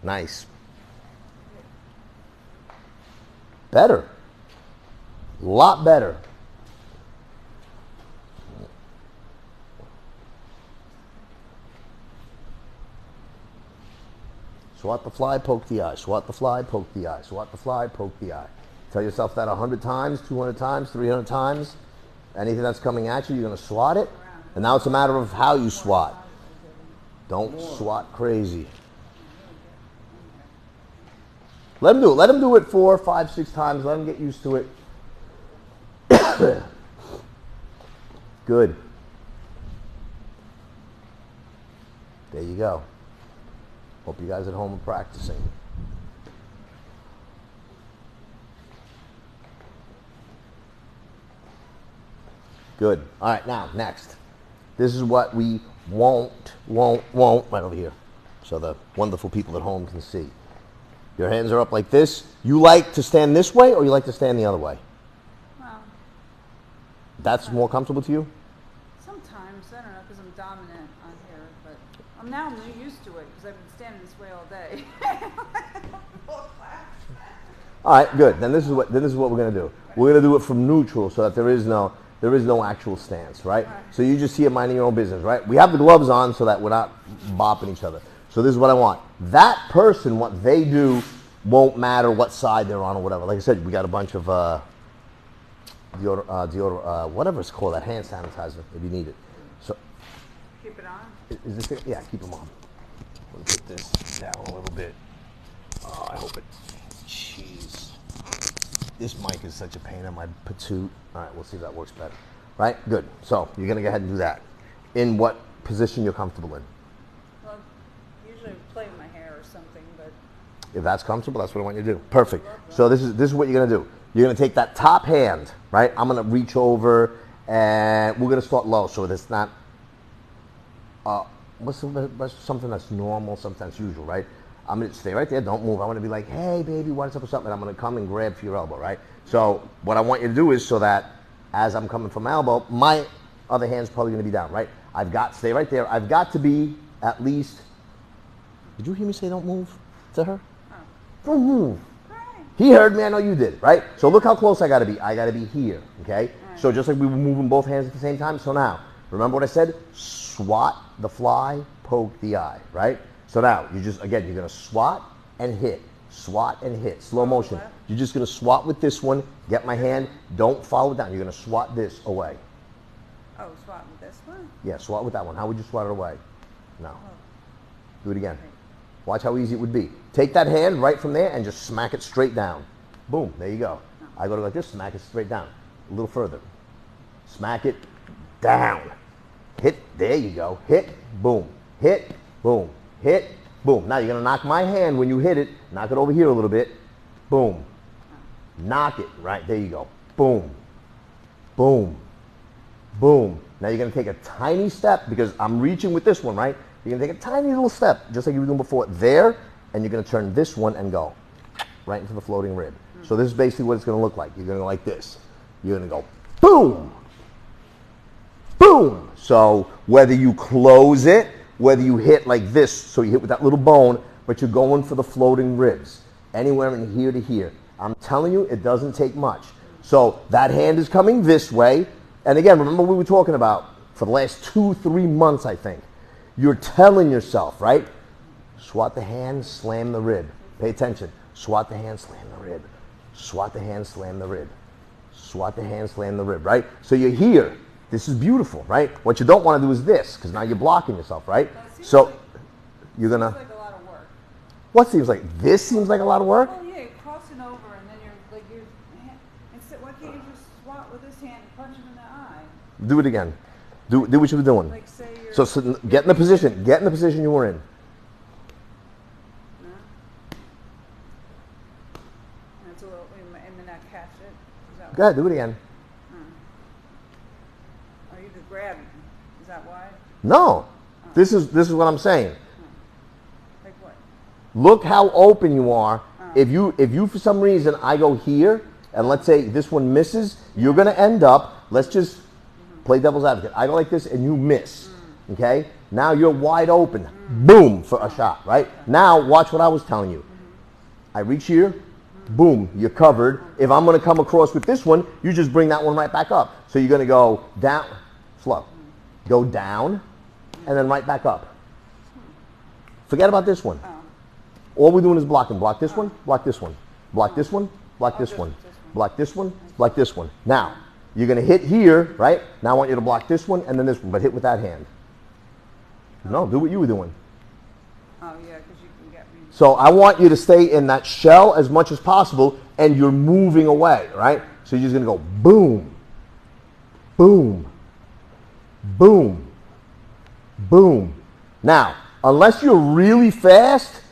Nice. Better. A lot better. Swat the fly, poke the eye. Swat the fly, poke the eye. Swat the fly, poke the eye. Tell yourself that 100 times, 200 times, 300 times. Anything that's coming at you, you're going to swat it. And now it's a matter of how you swat. Don't swat crazy. Let him do it. Let him do it 4, 5, 6 times. Let him get used to it. Good. There you go. Hope you guys at home are practicing. Good. All right, now, next. This is what we won't, right over here. So the wonderful people at home can see. Your hands are up like this. You like to stand this way or you like to stand the other way? Well, That's more comfortable to you? sometimes, I don't know, because I'm dominant on here, but I'm now used to it because I've been standing this way all day. All right, good. Then this is what we're going to do. We're going to do it from neutral so that there is no actual stance, right? So you just see it minding your own business, right? We have the gloves on so that we're not bopping each other. So this is what I want. That person, what they do won't matter what side they're on or whatever. Like I said, we got a bunch of whatever it's called, that hand sanitizer if you need it. So Keep it on. is this it? Yeah, keep them on. Let me put this down a little bit. Oh, I hope it. Jeez. This mic is such a pain in my patoot. All right, we'll see if that works better. Right? Good. So you're going to go ahead and do that. In what position you're comfortable in. Well, usually I play with my hair or something, but If that's comfortable, that's what I want you to do. Perfect. So this is what you're going to do. You're going to take that top hand, right? I'm going to reach over, and we're going to start low so it's not what's something that's normal, something that's usual, right? I'm going to stay right there. Don't move. I want to be like, hey, baby, what's up or something? I'm going to come and grab for your elbow, right? So what I want you to do is so that as I'm coming from my elbow, my other hand's probably going to be down, right? Stay right there. I've got to be at least, did you hear me say don't move to her? Don't move. He heard me, I know you did, right? So look how close I got to be. I got to be here, okay? So just like we were moving both hands at the same time, so now, remember what I said? Swat the fly, poke the eye, right? So now, you're going to swat and hit. Swat and hit. Slow motion. You're just going to swat with this one, get my hand, don't follow it down. You're going to swat this away. oh, swat with this one. Yeah, swat with that one. How would you swat it away? No. Do it again. Watch how easy it would be. Take that hand right from there and just smack it straight down. Boom, there you go. I go to like this, smack it straight down. A little further. Smack it down. Hit, there you go. Hit, boom. Hit, boom. Hit, boom. Now you're going to knock my hand when you hit it. Knock it over here a little bit. Boom. Knock it. Right, there you go. Boom. Boom. Boom. Now you're going to take a tiny step because I'm reaching with this one, right? You're going to take a tiny little step, just like you were doing before, there, and you're going to turn this one and go right into the floating rib. So this is basically what it's going to look like. You're going to go like this. You're going to go boom. Boom. So whether you close it, whether you hit like this, so you hit with that little bone, but you're going for the floating ribs, anywhere in here to here. I'm telling you, it doesn't take much. So that hand is coming this way. And again, remember we were talking about for the last 2-3 months, I think. You're telling yourself, right? Swat the hand, slam the rib. Pay attention. Swat the hand, slam the rib. Swat the hand, slam the rib. Swat the hand, slam the rib, right? So you're here. This is beautiful, right? What you don't want to do is this, because now you're blocking yourself, right? So you're going to... Seems like a lot of work. What seems like? This seems like a lot of work? Well, yeah, you're crossing over and then instead, why can't you just swat with this hand and punch him in the eye? Do it again. Do what you were doing. Like say you're... So get in the position. Get in the position you were in. No? That's a little, and then not catch it. Is that Go ahead, do it again. Or you could grab it. Is that why? No. This is what I'm saying. Like what? Look how open you are. If you for some reason I go here and let's say this one misses, you're going to end up, let's just play devil's advocate. I go like this and you miss. Okay? Now you're wide open. Boom for a shot, right? Now watch what I was telling you. I reach here. Boom, you're covered. If I'm going to come across with this one, you just bring that one right back up. So you're going to go down, slow. Go down and then right back up. Forget about this one. All we're doing is blocking. Block this one, block this one. Block this one, block this one. Block this one, block this one. Now, you're going to hit here, right? Now I want you to block this one and then this one, but hit with that hand. No, do what you were doing. Oh, yeah, because you can get me. So I want you to stay in that shell as much as possible and you're moving away, right? So you're just going to go boom, boom, boom, boom. Now, unless you're really fast,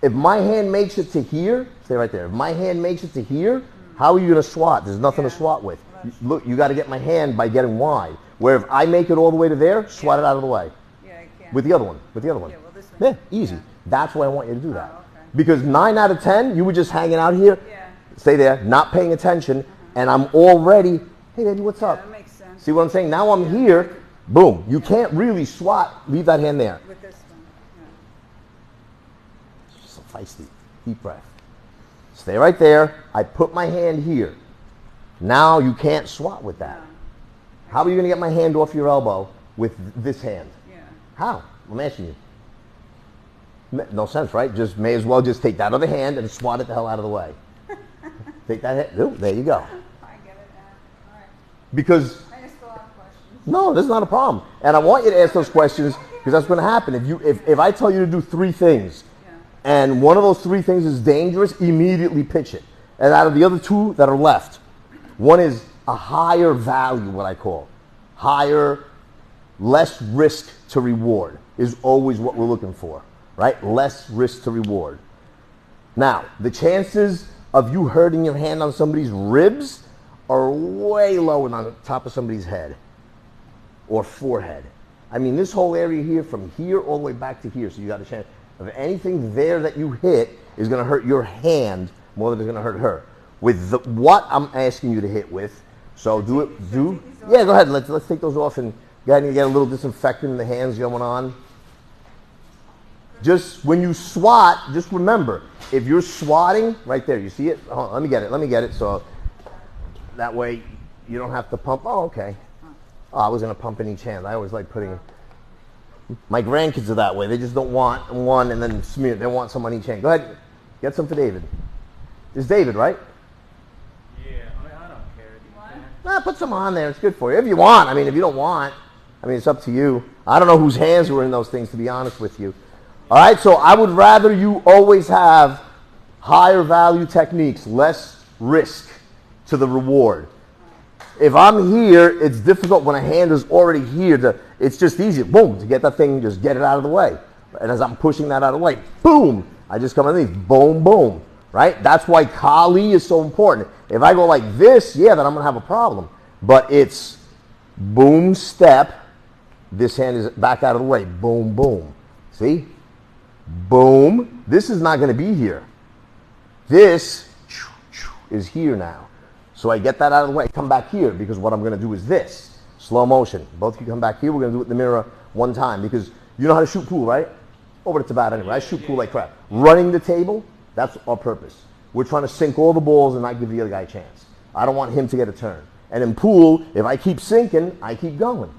if my hand makes it to here, stay right there. If my hand makes it to here, how are you going to swat? There's nothing to swat with. Look, you got to get my hand by getting wide. Where if I make it all the way to there, swat it out of the way. Yeah, I can. With the other one. With the other one. Yeah, well, this one. Yeah, easy. Yeah. That's why I want you to do that. Oh, okay. Because 9 out of 10, you were just hanging out here. Yeah. Stay there, not paying attention, and I'm already, hey baby, what's Yeah, up? that makes sense. See what I'm saying? Now I'm here, boom. You can't really swat, leave that hand there. With this one. Yeah. So feisty. Deep breath. Stay right there. I put my hand here. Now you can't swat with that. No. How are you going to get my hand off your elbow with this hand? Yeah. How? I'm asking you. No sense, right? Just may as well just take that other hand and swat it the hell out of the way. Take that hand. Ooh, there you go. I get it now. All right. Because I asked a lot of questions. no, this is not a problem. And I want you to ask those questions because that's going to happen. If I tell you to do 3 things Yeah. and one of those 3 things is dangerous, immediately pitch it. And out of the other 2 that are left, one is a higher value, what I call. Higher, less risk to reward is always what we're looking for, right? Less risk to reward. Now, the chances of you hurting your hand on somebody's ribs are way lower than on the top of somebody's head or forehead. I mean, this whole area here, from here all the way back to here, so you got a chance of anything there that you hit is going to hurt your hand more than it's going to hurt her. With what I'm asking you to hit with, so do it. Yeah, go ahead. Let's take those off and go ahead and get a little disinfectant in the hands going on. Just when you swat, just remember, if you're swatting, right there, you see it? Hold on, let me get it, so that way you don't have to pump. Oh, okay. Oh, I was going to pump in each hand. I always like putting, my grandkids are that way. They just don't want one and then smear it. They want some on each hand. Go ahead, get some for David. It's David, right? Yeah, I mean, I don't care. What? Put some on there. It's good for you. If you want. I mean, if you don't want, I mean, it's up to you. I don't know whose hands were in those things, to be honest with you. All right, so I would rather you always have higher value techniques, less risk to the reward. If I'm here, it's difficult when a hand is already here. It's just easy, boom, to get that thing, just get it out of the way. And as I'm pushing that out of the way, boom, I just come underneath, boom, boom, right? That's why Kali is so important. If I go like this, yeah, then I'm going to have a problem. But it's boom, step, this hand is back out of the way, boom, boom. See? Boom. This is not going to be here. This is here now. So I get that out of the way. Come back here because what I'm going to do is this. Slow motion. Both of you come back here. We're going to do it in the mirror one time because you know how to shoot pool, right? Oh, but it's about anyway. I shoot pool like crap. Running the table, that's our purpose. We're trying to sink all the balls and not give the other guy a chance. I don't want him to get a turn. And in pool, if I keep sinking, I keep going.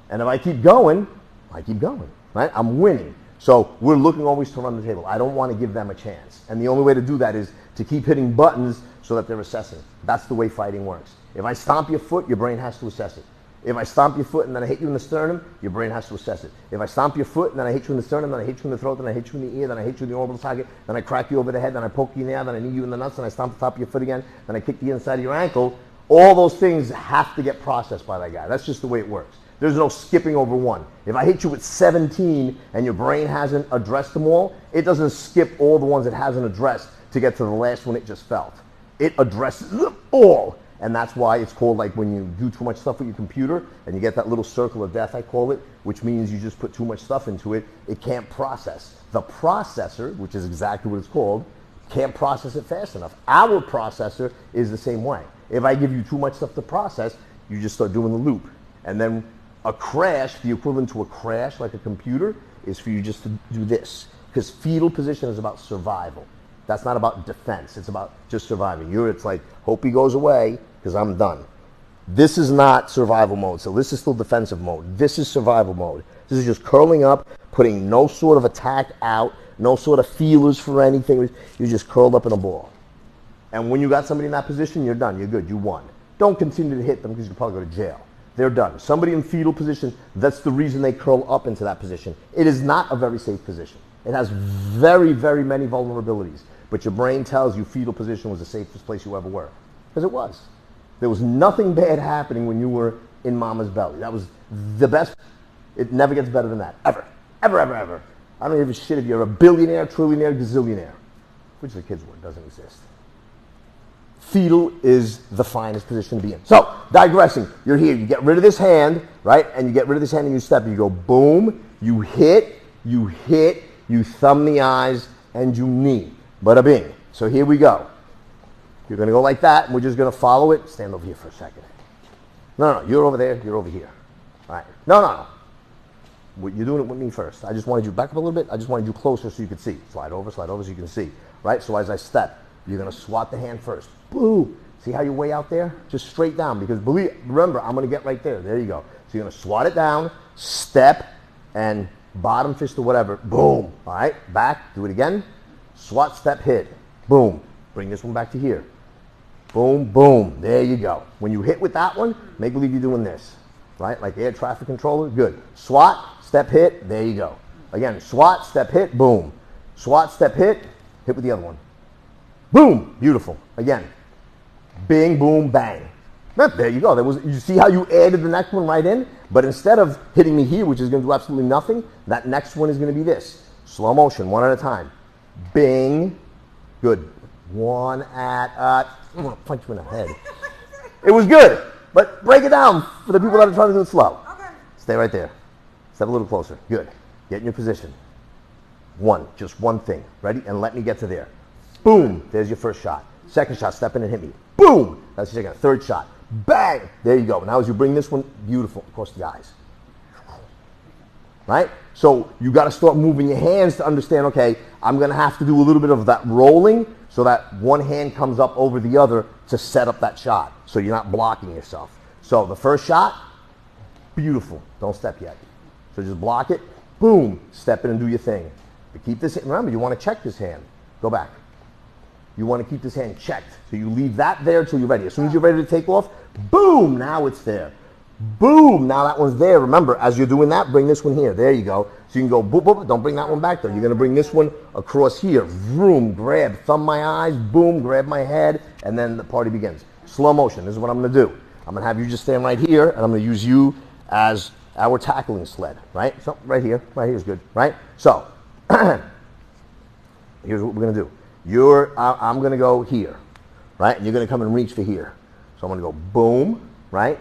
And if I keep going, I keep going. Right? I'm winning. So we're looking always to run the table. I don't want to give them a chance. And the only way to do that is to keep hitting buttons so that they're assessing. That's the way fighting works. If I stomp your foot, your brain has to assess it. If I stomp your foot and then I hit you in the sternum, your brain has to assess it. If I stomp your foot and then I hit you in the sternum, then I hit you in the throat, then I hit you in the ear, then I hit you in the orbital socket, then I crack you over the head, then I poke you in the eye, then I knee you in the nuts, then I stomp the top of your foot again, then I kick the inside of your ankle, all those things have to get processed by that guy. That's just the way it works. There's no skipping over one. If I hit you with 17 and your brain hasn't addressed them all, it doesn't skip all the ones it hasn't addressed to get to the last one it just felt. It addresses them all. And that's why it's called, like when you do too much stuff with your computer and you get that little circle of death, I call it, which means you just put too much stuff into it, it can't process. The processor, which is exactly what it's called, can't process it fast enough. Our processor is the same way. If I give you too much stuff to process, you just start doing the loop. And then a crash, the equivalent to a crash like a computer, is for you just to do this. Because fetal position is about survival. That's not about defense. It's about just surviving. It's like, hope he goes away because I'm done. This is not survival mode. So this is still defensive mode. This is survival mode. This is just curling up, putting no sort of attack out, no sort of feelers for anything. You're just curled up in a ball. And when you got somebody in that position, you're done. You're good. You won. Don't continue to hit them because you can probably go to jail. They're done. Somebody in fetal position, that's the reason they curl up into that position. It is not a very safe position. It has very, very many vulnerabilities. But your brain tells you fetal position was the safest place you ever were. Because it was. There was nothing bad happening when you were in mama's belly. That was the best. It never gets better than that. Ever. Ever, ever, ever. I don't give a shit if you're a billionaire, trillionaire, gazillionaire. Which the kids word doesn't exist. Fetal is the finest position to be in. So, digressing, you're here, you get rid of this hand, right? And you get rid of this hand and you step, you go boom, you hit, you thumb the eyes, and you knee. Bada bing. So here we go. You're going to go like that, and we're just going to follow it. Stand over here for a second. No, you're over there, you're over here. All right. No. You're doing it with me first. I just wanted you back up a little bit. I just wanted you closer so you could see. Slide over so you can see. Right? So as I step, you're going to swat the hand first. Boo! See how you're way out there? Just straight down, because remember, I'm going to get right there. There you go. So you're going to swat it down, step, and bottom fist or whatever. Boom. All right? Back. Do it again. Swat, step, hit. Boom. Bring this one back to here. Boom, boom. There you go. When you hit with that one, make believe you're doing this. Right? Like air traffic controller. Good. Swat, step, hit. There you go. Again, swat, step, hit. Boom. Swat, step, hit. Hit with the other one. Boom. Beautiful. Again. Bing, boom, bang. There you go. You see how you added the next one right in? But instead of hitting me here, which is going to do absolutely nothing, that next one is going to be this. Slow motion, one at a time. Bing. Good. One at I'm going to punch you in the head. It was good. But break it down for the people that are trying to do it slow. Okay. Stay right there. Step a little closer. Good. Get in your position. Just one thing. Ready? And let me get to there. Boom. There's your first shot. Second shot, step in and hit me. Boom. That's your second. Third shot. Bang. There you go. Now as you bring this one, beautiful, across the eyes. Right? So you got to start moving your hands to understand, okay, I'm going to have to do a little bit of that rolling so that one hand comes up over the other to set up that shot. So you're not blocking yourself. So the first shot, beautiful. Don't step yet. So just block it. Boom. Step in and do your thing. But keep this, remember, you want to check this hand. Go back. You want to keep this hand checked. So you leave that there until you're ready. As soon as you're ready to take off, boom, now it's there. Boom, now that one's there. Remember, as you're doing that, bring this one here. There you go. So you can go boop, boop. Don't bring that one back there. You're going to bring this one across here. Vroom, grab, thumb my eyes, boom, grab my head, and then the party begins. Slow motion. This is what I'm going to do. I'm going to have you just stand right here, and I'm going to use you as our tackling sled, right? So right here is good, right? So here's what we're going to do. I'm going to go here, right? And you're going to come and reach for here. So I'm going to go boom, right?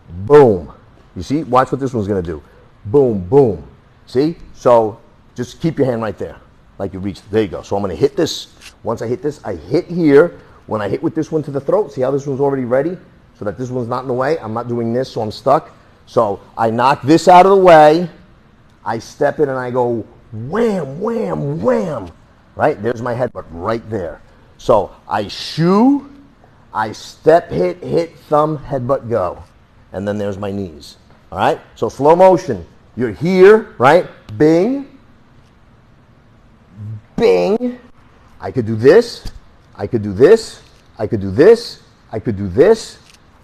Boom. You see? Watch what this one's going to do. Boom, boom. See? So just keep your hand right there, like you reached. There you go. So I'm going to hit this. Once I hit this, I hit here. When I hit with this one to the throat, see how this one's already ready? So that this one's not in the way. I'm not doing this, so I'm stuck. So I knock this out of the way. I step in and I go wham, wham, wham. Right? There's my headbutt right there. So I shoe, I step, hit, thumb, headbutt, go. And then there's my knees. All right? So slow motion. You're here, right? Bing. Bing. I could do this. I could do this. I could do this. I could do this.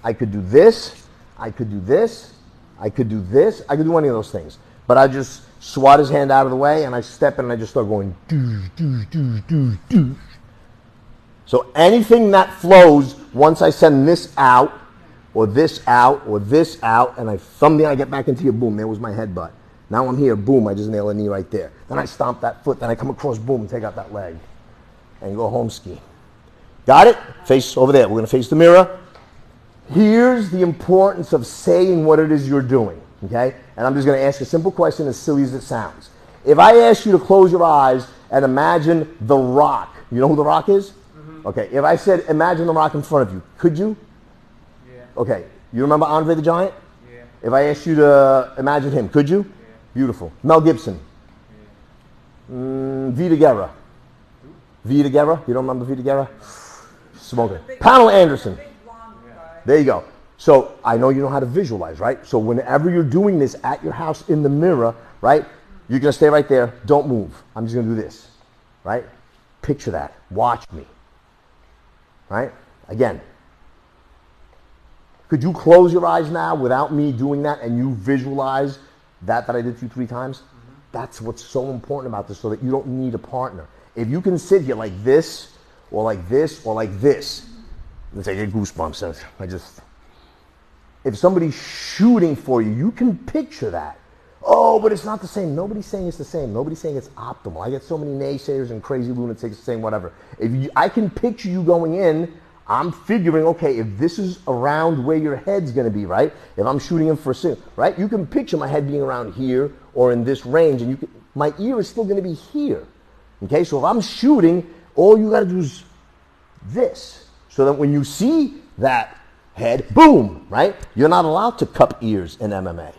I could do this. I could do this. I could do this. I could do any of those things. But I just swat his hand out of the way and I step in and I just start going do, do, do, do, do. So anything that flows, once I send this out, or this out, or this out, and I thumb the eye, I get back into here, boom, there was my headbutt. Now I'm here, boom, I just nail a knee right there. Then I stomp that foot, then I come across, boom, and take out that leg. And go home ski. Got it? Face over there. We're going to face the mirror. Here's the importance of saying what it is you're doing, okay? And I'm just going to ask a simple question, as silly as it sounds. If I ask you to close your eyes and imagine The Rock, you know who The Rock is? Mm-hmm. Okay, if I said imagine The Rock in front of you, could you? Yeah. Okay, you remember Andre the Giant? Yeah. If I asked you to imagine him, could you? Yeah. Beautiful. Mel Gibson. Yeah. Vita Guerra. Vita Guerra? You don't remember Vita Guerra? Smoker. Pamela Anderson. There you go. So I know you know how to visualize, right? So whenever you're doing this at your house in the mirror, right? You're going to stay right there. Don't move. I'm just going to do this, right? Picture that. Watch me. Right? Again. Could you close your eyes now without me doing that and you visualize that I did to you 3 times? Mm-hmm. That's what's so important about this, so that you don't need a partner. If you can sit here like this, or like this, or like this, let's say I get goosebumps. If somebody's shooting for you, you can picture that. oh, but it's not the same. Nobody's saying it's the same. Nobody's saying it's optimal. I get so many naysayers and crazy lunatics saying whatever. I can picture you going in, I'm figuring, okay, if this is around where your head's going to be, right? If I'm shooting him for a sin, right? You can picture my head being around here or in this range, and my ear is still going to be here. Okay, so if I'm shooting, all you got to do is this. So that when you see that head, boom, right? You're not allowed to cup ears in MMA.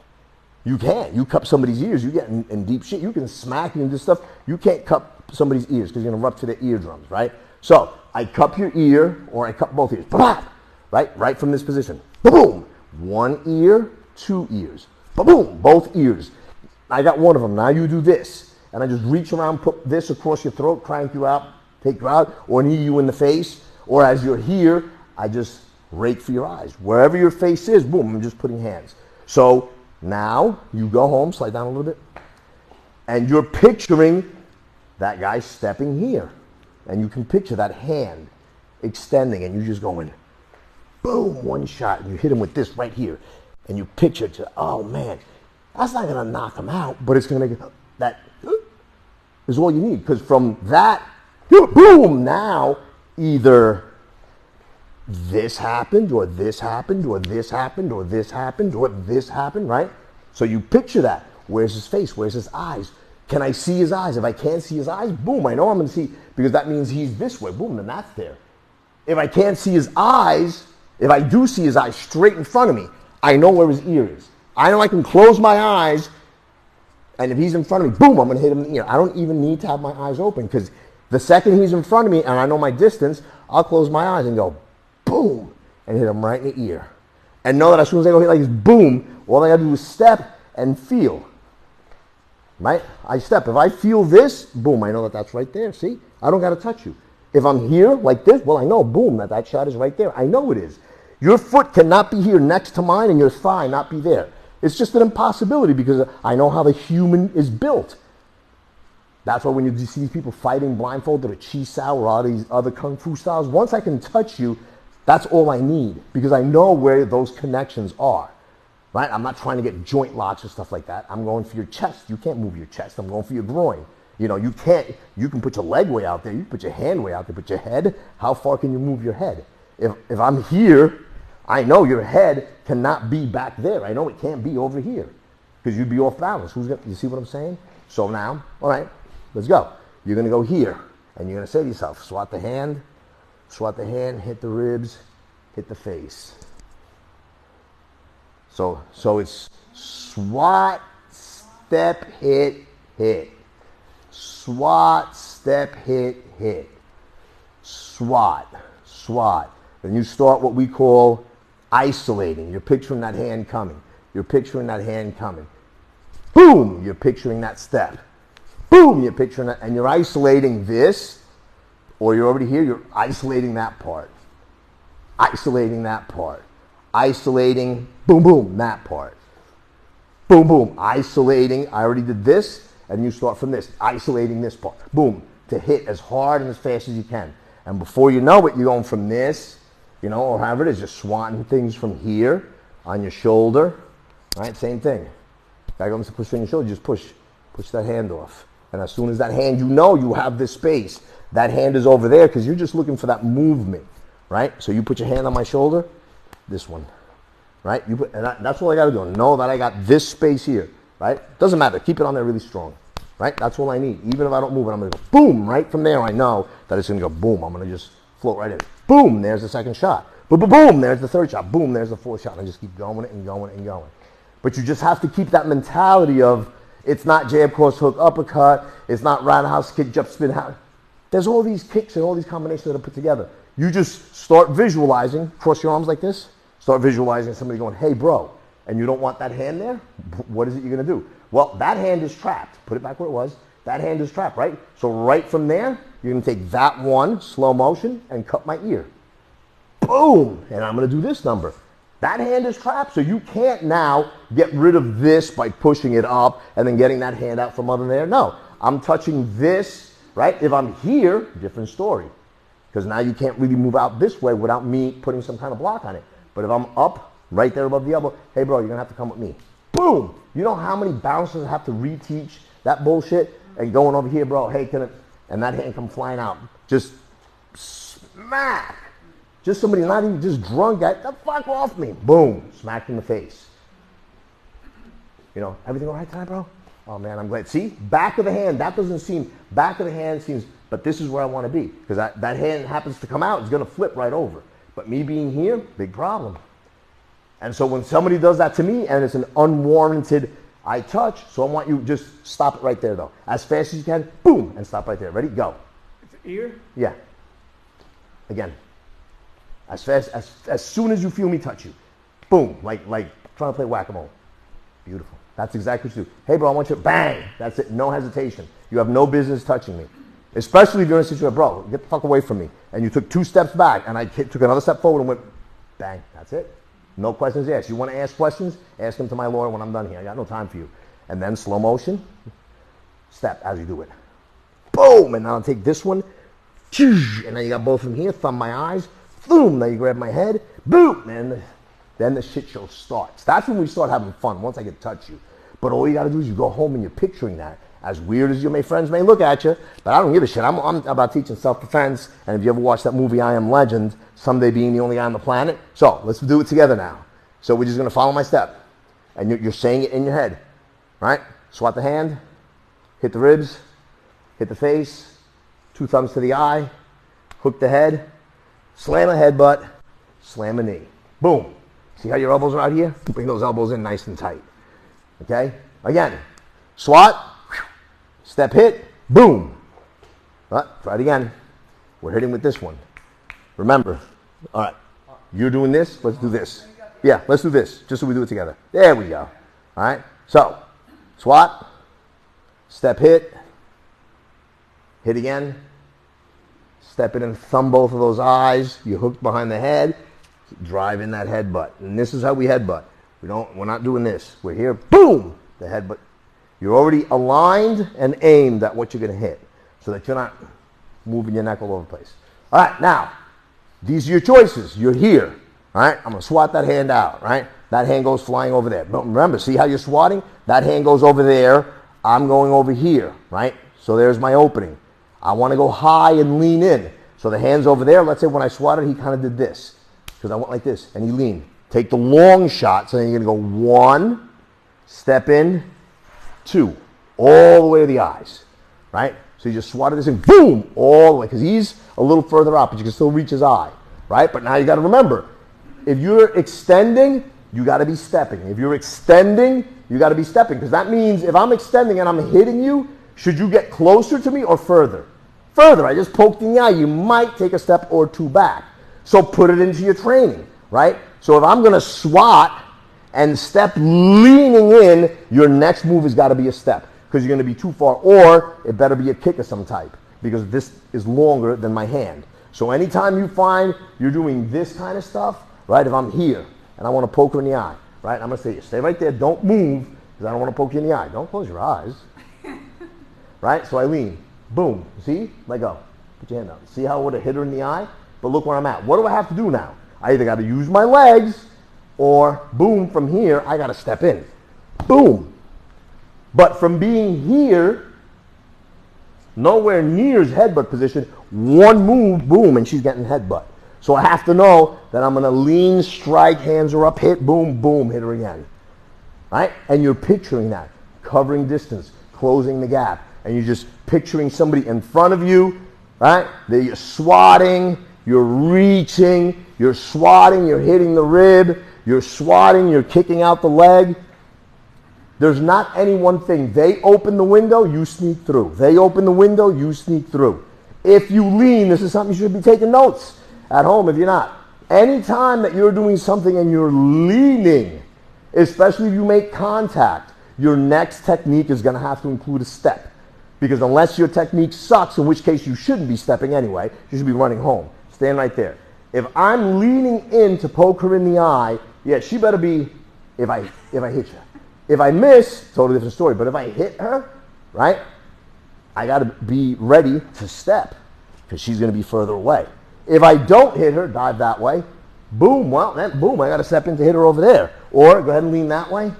You can. You cup somebody's ears, you get in deep shit. You can smack and do stuff. You can't cup somebody's ears because you're going to rupture their eardrums, right? So I cup your ear or I cup both ears. Right? Right from this position. Boom. One ear, two ears. Boom. Both ears. I got one of them. Now you do this. And I just reach around, put this across your throat, crank you out, take you out, or knee you in the face. Or as you're here, I just rake for your eyes. Wherever your face is, boom, I'm just putting hands. So now you go home, slide down a little bit, and you're picturing that guy stepping here. And you can picture that hand extending, and you just going, boom, one shot, and you hit him with this right here. And you picture it, oh man, that's not going to knock him out, but it's going to make it, that is all you need. Because from that, boom, now either this happened, or this happened, or this happened, or this happened, or this happened, right? So you picture that. Where's his face? Where's his eyes? Can I see his eyes? If I can't see his eyes, boom, I know I'm going to see, because that means he's this way. Boom, then that's there. If I can't see his eyes, if I do see his eyes straight in front of me, I know where his ear is. I know I can close my eyes, and if he's in front of me, boom, I'm going to hit him in the ear. I don't even need to have my eyes open, because the second he's in front of me and I know my distance, I'll close my eyes and go, boom, and hit him right in the ear. And know that as soon as I go hit like this, boom, all I got to do is step and feel. Right? I step. If I feel this, boom, I know that that's right there. See? I don't got to touch you. If I'm here like this, well, I know, boom, that shot is right there. I know it is. Your foot cannot be here next to mine and your thigh not be there. It's just an impossibility because I know how the human is built. That's why when you see these people fighting blindfolded or chi sao or all these other kung fu styles, once I can touch you, that's all I need because I know where those connections are. Right? I'm not trying to get joint locks or stuff like that. I'm going for your chest. You can't move your chest. I'm going for your groin. You know, you can put your leg way out there. You can put your hand way out there. But your head, how far can you move your head? If I'm here, I know your head cannot be back there. I know it can't be over here because you'd be off balance. You see what I'm saying? So now, all right, let's go. You're going to go here and you're going to say to yourself, swat the hand, hit the ribs, hit the face. So it's swat, step, hit, hit. Swat, step, hit, hit. Swat, swat. Then you start what we call isolating. You're picturing that hand coming. You're picturing that hand coming. Boom, you're picturing that step. Boom, you're picturing that. And you're isolating this, or you're already here, you're isolating that part. Isolating that part. Isolating, boom, boom, that part. Boom, boom, isolating. I already did this, and you start from this. Isolating this part. Boom, to hit as hard and as fast as you can. And before you know it, you're going from this, you know, or however it is, just swatting things from here on your shoulder. Right, same thing. Guy comes to push on your shoulder, just push that hand off. And as soon as that hand, you know you have this space. That hand is over there because you're just looking for that movement, right? So you put your hand on my shoulder, this one, right? That's all I got to do. Know that I got this space here, right? Doesn't matter. Keep it on there really strong, right? That's all I need. Even if I don't move it, I'm going to go boom. Right from there, I know that it's going to go boom. I'm going to just float right in. Boom, there's the second shot. Boom, boom, boom, there's the third shot. Boom, there's the fourth shot. And I just keep going and going and going. But you just have to keep that mentality of it's not jab, cross, hook, uppercut. It's not roundhouse kick, jump, spin. There's all these kicks and all these combinations that are put together. You just start visualizing, cross your arms like this, start visualizing somebody going, hey, bro, and you don't want that hand there? What is it you're going to do? Well, that hand is trapped. Put it back where it was. That hand is trapped, right? So right from there, you're going to take that one, slow motion, and cut my ear. Boom! And I'm going to do this number. That hand is trapped, so you can't now get rid of this by pushing it up and then getting that hand out from under there. No, I'm touching this, right? If I'm here, different story. Because now you can't really move out this way without me putting some kind of block on it. But if I'm up, right there above the elbow, hey, bro, you're going to have to come with me. Boom! You know how many bouncers have to reteach that bullshit and going over here, bro, hey, can it, and that hand come flying out. Just smack. Just somebody not even just drunk, get the fuck off me. Boom, smack in the face. You know, everything all right tonight, bro? Oh man, I'm glad. See, back of the hand, that doesn't seem, back of the hand seems, but this is where I want to be. Because that hand happens to come out, it's going to flip right over. But me being here, big problem. And so when somebody does that to me, and it's an unwarranted eye touch, so I want you just stop it right there though. As fast as you can, boom, and stop right there. Ready? Go. It's ear? Yeah. Again. As fast, as soon as you feel me touch you. Boom, like trying to play whack-a-mole. Beautiful. That's exactly what you do. Hey, bro, I want you to bang. That's it. No hesitation. You have no business touching me. Especially if you're in a situation, bro, get the fuck away from me. And you took 2 steps back, and I took another step forward and went bang. That's it. No questions asked. You want to ask questions? Ask them to my lawyer when I'm done here. I got no time for you. And then slow motion, step as you do it. Boom. And now I'll take this one. And then you got both of them here. Thumb my eyes. Boom. Now you grab my head. Boom. And then the shit show starts. That's when we start having fun, once I get to touch you. But all you got to do is you go home and you're picturing that. As weird as your friends may look at you, but I don't give a shit. I'm about teaching self-defense. And if you ever watched that movie, I Am Legend, someday being the only guy on the planet. So let's do it together now. So we're just going to follow my step. And you're saying it in your head. Right? Swat the hand. Hit the ribs. Hit the face. 2 thumbs to the eye. Hook the head. Slam a headbutt. Slam a knee. Boom. See how your elbows are out here? Bring those elbows in nice and tight. Okay? Again. Swat. Step hit, boom. Try it again. We're hitting with this one. Remember, all right, you're doing this, let's do this. Yeah, let's do this, just so we do it together. There we go. All right, so swat, step hit, hit again, step in and thumb both of those eyes. You're hooked behind the head, drive in that headbutt. And this is how we headbutt. We're not doing this. We're here, boom, the headbutt. You're already aligned and aimed at what you're going to hit so that you're not moving your neck all over the place. All right, now, these are your choices. You're here. All right, I'm going to swat that hand out. Right? That hand goes flying over there. But remember, see how you're swatting? That hand goes over there. I'm going over here. Right? So there's my opening. I want to go high and lean in. So the hand's over there. Let's say when I swatted, he kind of did this because I went like this, and he leaned. Take the long shot. So then you're going to go 1, step in, 2, all the way to the eyes, right? So you just swatted this and boom, all the way, because he's a little further out, but you can still reach his eye, right? But now you got to remember, if you're extending, you got to be stepping. If you're extending, you got to be stepping, because that means if I'm extending and I'm hitting you, should you get closer to me or further? Further. I just poked in the eye. You might take a step or 2 back. So put it into your training, right? So if I'm going to swat and step leaning in, your next move has got to be a step because you're going to be too far, or it better be a kick of some type because this is longer than my hand. So anytime you find you're doing this kind of stuff, right, if I'm here and I want to poke her in the eye, right, I'm going to say, stay right there, don't move because I don't want to poke you in the eye. Don't close your eyes. Right, so I lean, boom, see, let go, put your hand out. See how I would have hit her in the eye? But look where I'm at. What do I have to do now? I either got to use my legs or boom, from here, I got to step in. Boom. But from being here, nowhere near his headbutt position, one move, boom, and she's getting headbutt. So I have to know that I'm going to lean, strike, hands are up, hit, boom, boom, hit her again. Right? And you're picturing that. Covering distance, closing the gap. And you're just picturing somebody in front of you, right? That you're swatting, you're reaching, you're swatting, you're hitting the rib, you're swatting, you're kicking out the leg. There's not any one thing. They open the window, you sneak through. They open the window, you sneak through. If you lean, this is something you should be taking notes at home if you're not. Anytime that you're doing something and you're leaning, especially if you make contact, your next technique is going to have to include a step. Because unless your technique sucks, in which case you shouldn't be stepping anyway, you should be running home. Stand right there. If I'm leaning in to poke her in the eye, yeah, she better be, if I hit you. If I miss, totally different story. But if I hit her, right, I got to be ready to step because she's going to be further away. If I don't hit her, dive that way, boom, well, then boom, I got to step in to hit her over there. Or go ahead and lean that way,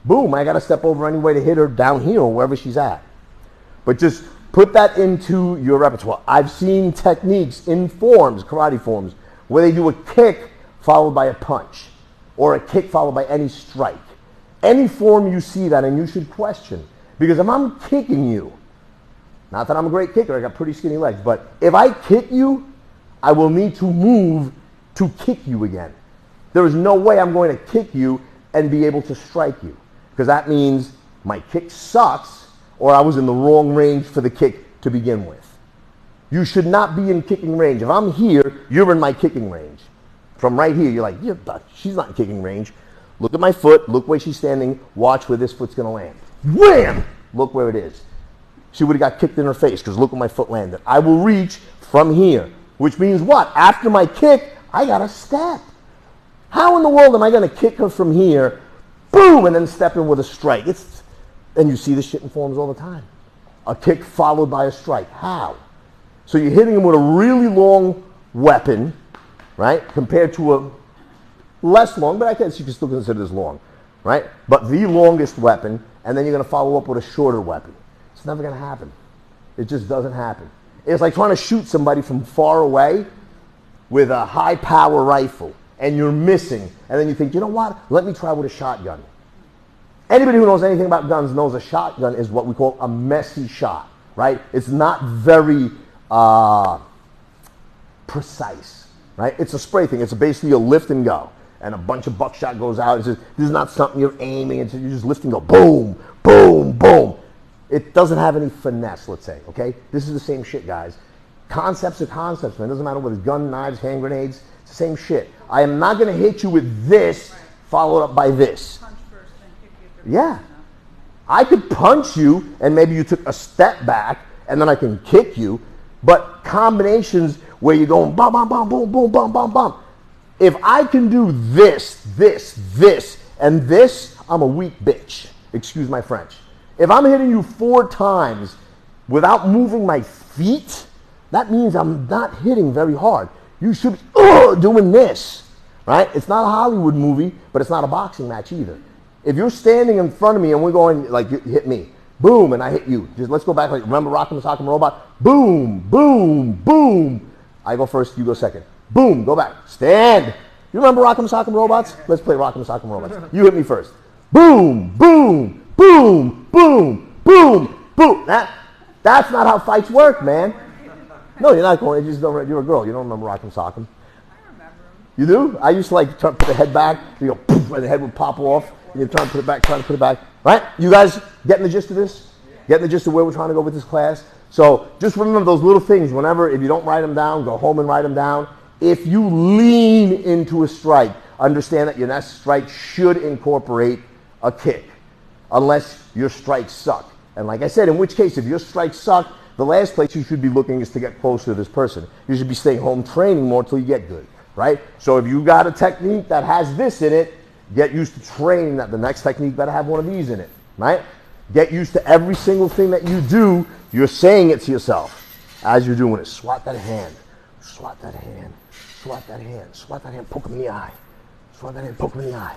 boom, I got to step over anyway to hit her down here or wherever she's at. But just put that into your repertoire. I've seen techniques in forms, karate forms, where they do a kick followed by a punch or a kick followed by any strike. Any form you see that, and you should question. Because if I'm kicking you, not that I'm a great kicker, I got pretty skinny legs, but if I kick you, I will need to move to kick you again. There is no way I'm going to kick you and be able to strike you. Because that means my kick sucks, or I was in the wrong range for the kick to begin with. You should not be in kicking range. If I'm here, you're in my kicking range. From right here, you're like, yeah, but she's not in kicking range. Look at my foot, look where she's standing, watch where this foot's going to land. Wham! Look where it is. She would have got kicked in her face because look where my foot landed. I will reach from here, which means what? After my kick, I got to step. How in the world am I going to kick her from here, boom, and then step in with a strike? And you see this shit in forms all the time. A kick followed by a strike. How? So you're hitting him with a really long weapon, right, compared to a less long, but I guess you can still consider this long, right? But the longest weapon, and then you're going to follow up with a shorter weapon. It's never going to happen. It just doesn't happen. It's like trying to shoot somebody from far away with a high-power rifle, and you're missing, and then you think, you know what? Let me try with a shotgun. Anybody who knows anything about guns knows a shotgun is what we call a messy shot, right? It's not very precise, right? It's a spray thing. It's basically a lift and go. And a bunch of buckshot goes out. It's just, this is not something you're aiming. It's, you just lift and go boom, boom, boom. It doesn't have any finesse, let's say, okay? This is the same shit, guys. Concepts are concepts, man. It doesn't matter whether it's gun, knives, hand grenades. It's the same shit. I am not going to hit you with this followed up by this. Punch first, then kick you. Yeah. I could punch you, and maybe you took a step back, and then I can kick you. But combinations where you're going bum, bum, bum, boom, boom, bum, bum, bum. If I can do this, and this, I'm a weak bitch. Excuse my French. If I'm hitting you 4 times without moving my feet, that means I'm not hitting very hard. You should be doing this, right? It's not a Hollywood movie, but it's not a boxing match either. If you're standing in front of me and we're going, like, you hit me, boom, and I hit you. Just let's go back, like, remember Rock'em Sock'em Robot? Boom, boom, boom. I go first, you go second. Boom, go back. Stand. You remember Rock'em Sock'em Robots? Let's play Rock'em Sock'em Robots. You hit me first. Boom, boom, boom, boom, boom, boom. That's not how fights work, man. No, you're not going. You just don't. You're a girl. You don't remember Rock'em Sock'em. I remember him. You do? I used to like put the head back. You go poof, and the head would pop off. And you're trying to put it back, trying to put it back. Right? You guys getting the gist of this? Getting the gist of where we're trying to go with this class? So just remember those little things. Whenever, if you don't write them down, go home and write them down. If you lean into a strike, understand that your next strike should incorporate a kick, unless your strikes suck. And like I said, in which case, if your strikes suck, the last place you should be looking is to get closer to this person. You should be staying home training more until you get good, right? So if you got a technique that has this in it, get used to training that the next technique better have one of these in it, right? Get used to every single thing that you do, you're saying it to yourself as you're doing it. Swat that hand, swat that hand, swat that hand, swat that hand, poke him in the eye. Swat that hand, poke him in the eye.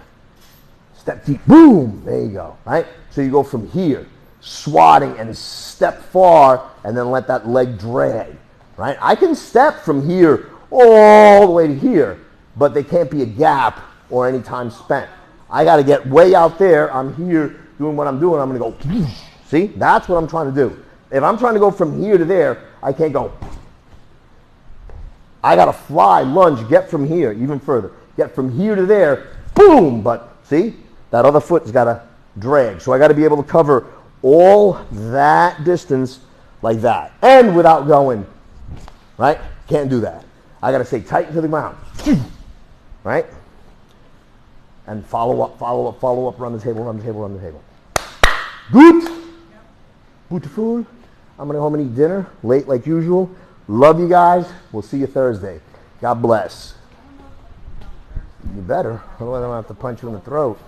Step deep, boom, there you go, right? So you go from here, swatting and step far and then let that leg drag, right? I can step from here all the way to here, but there can't be a gap or any time spent. I got to get way out there. I'm here doing what I'm doing. I'm going to go, see? That's what I'm trying to do. If I'm trying to go from here to there, I can't go. I got to fly, lunge, get from here even further. Get from here to there, boom, but see? That other foot's got to drag. So I got to be able to cover all that distance like that. And without going, right? Can't do that. I got to stay tight to the ground. Right? And follow up, run the table, run the table, run the table. Good? Beautiful. I'm going to go home and eat dinner, late like usual. Love you guys. We'll see you Thursday. God bless. You better. Otherwise I'm going to have to punch you in the throat.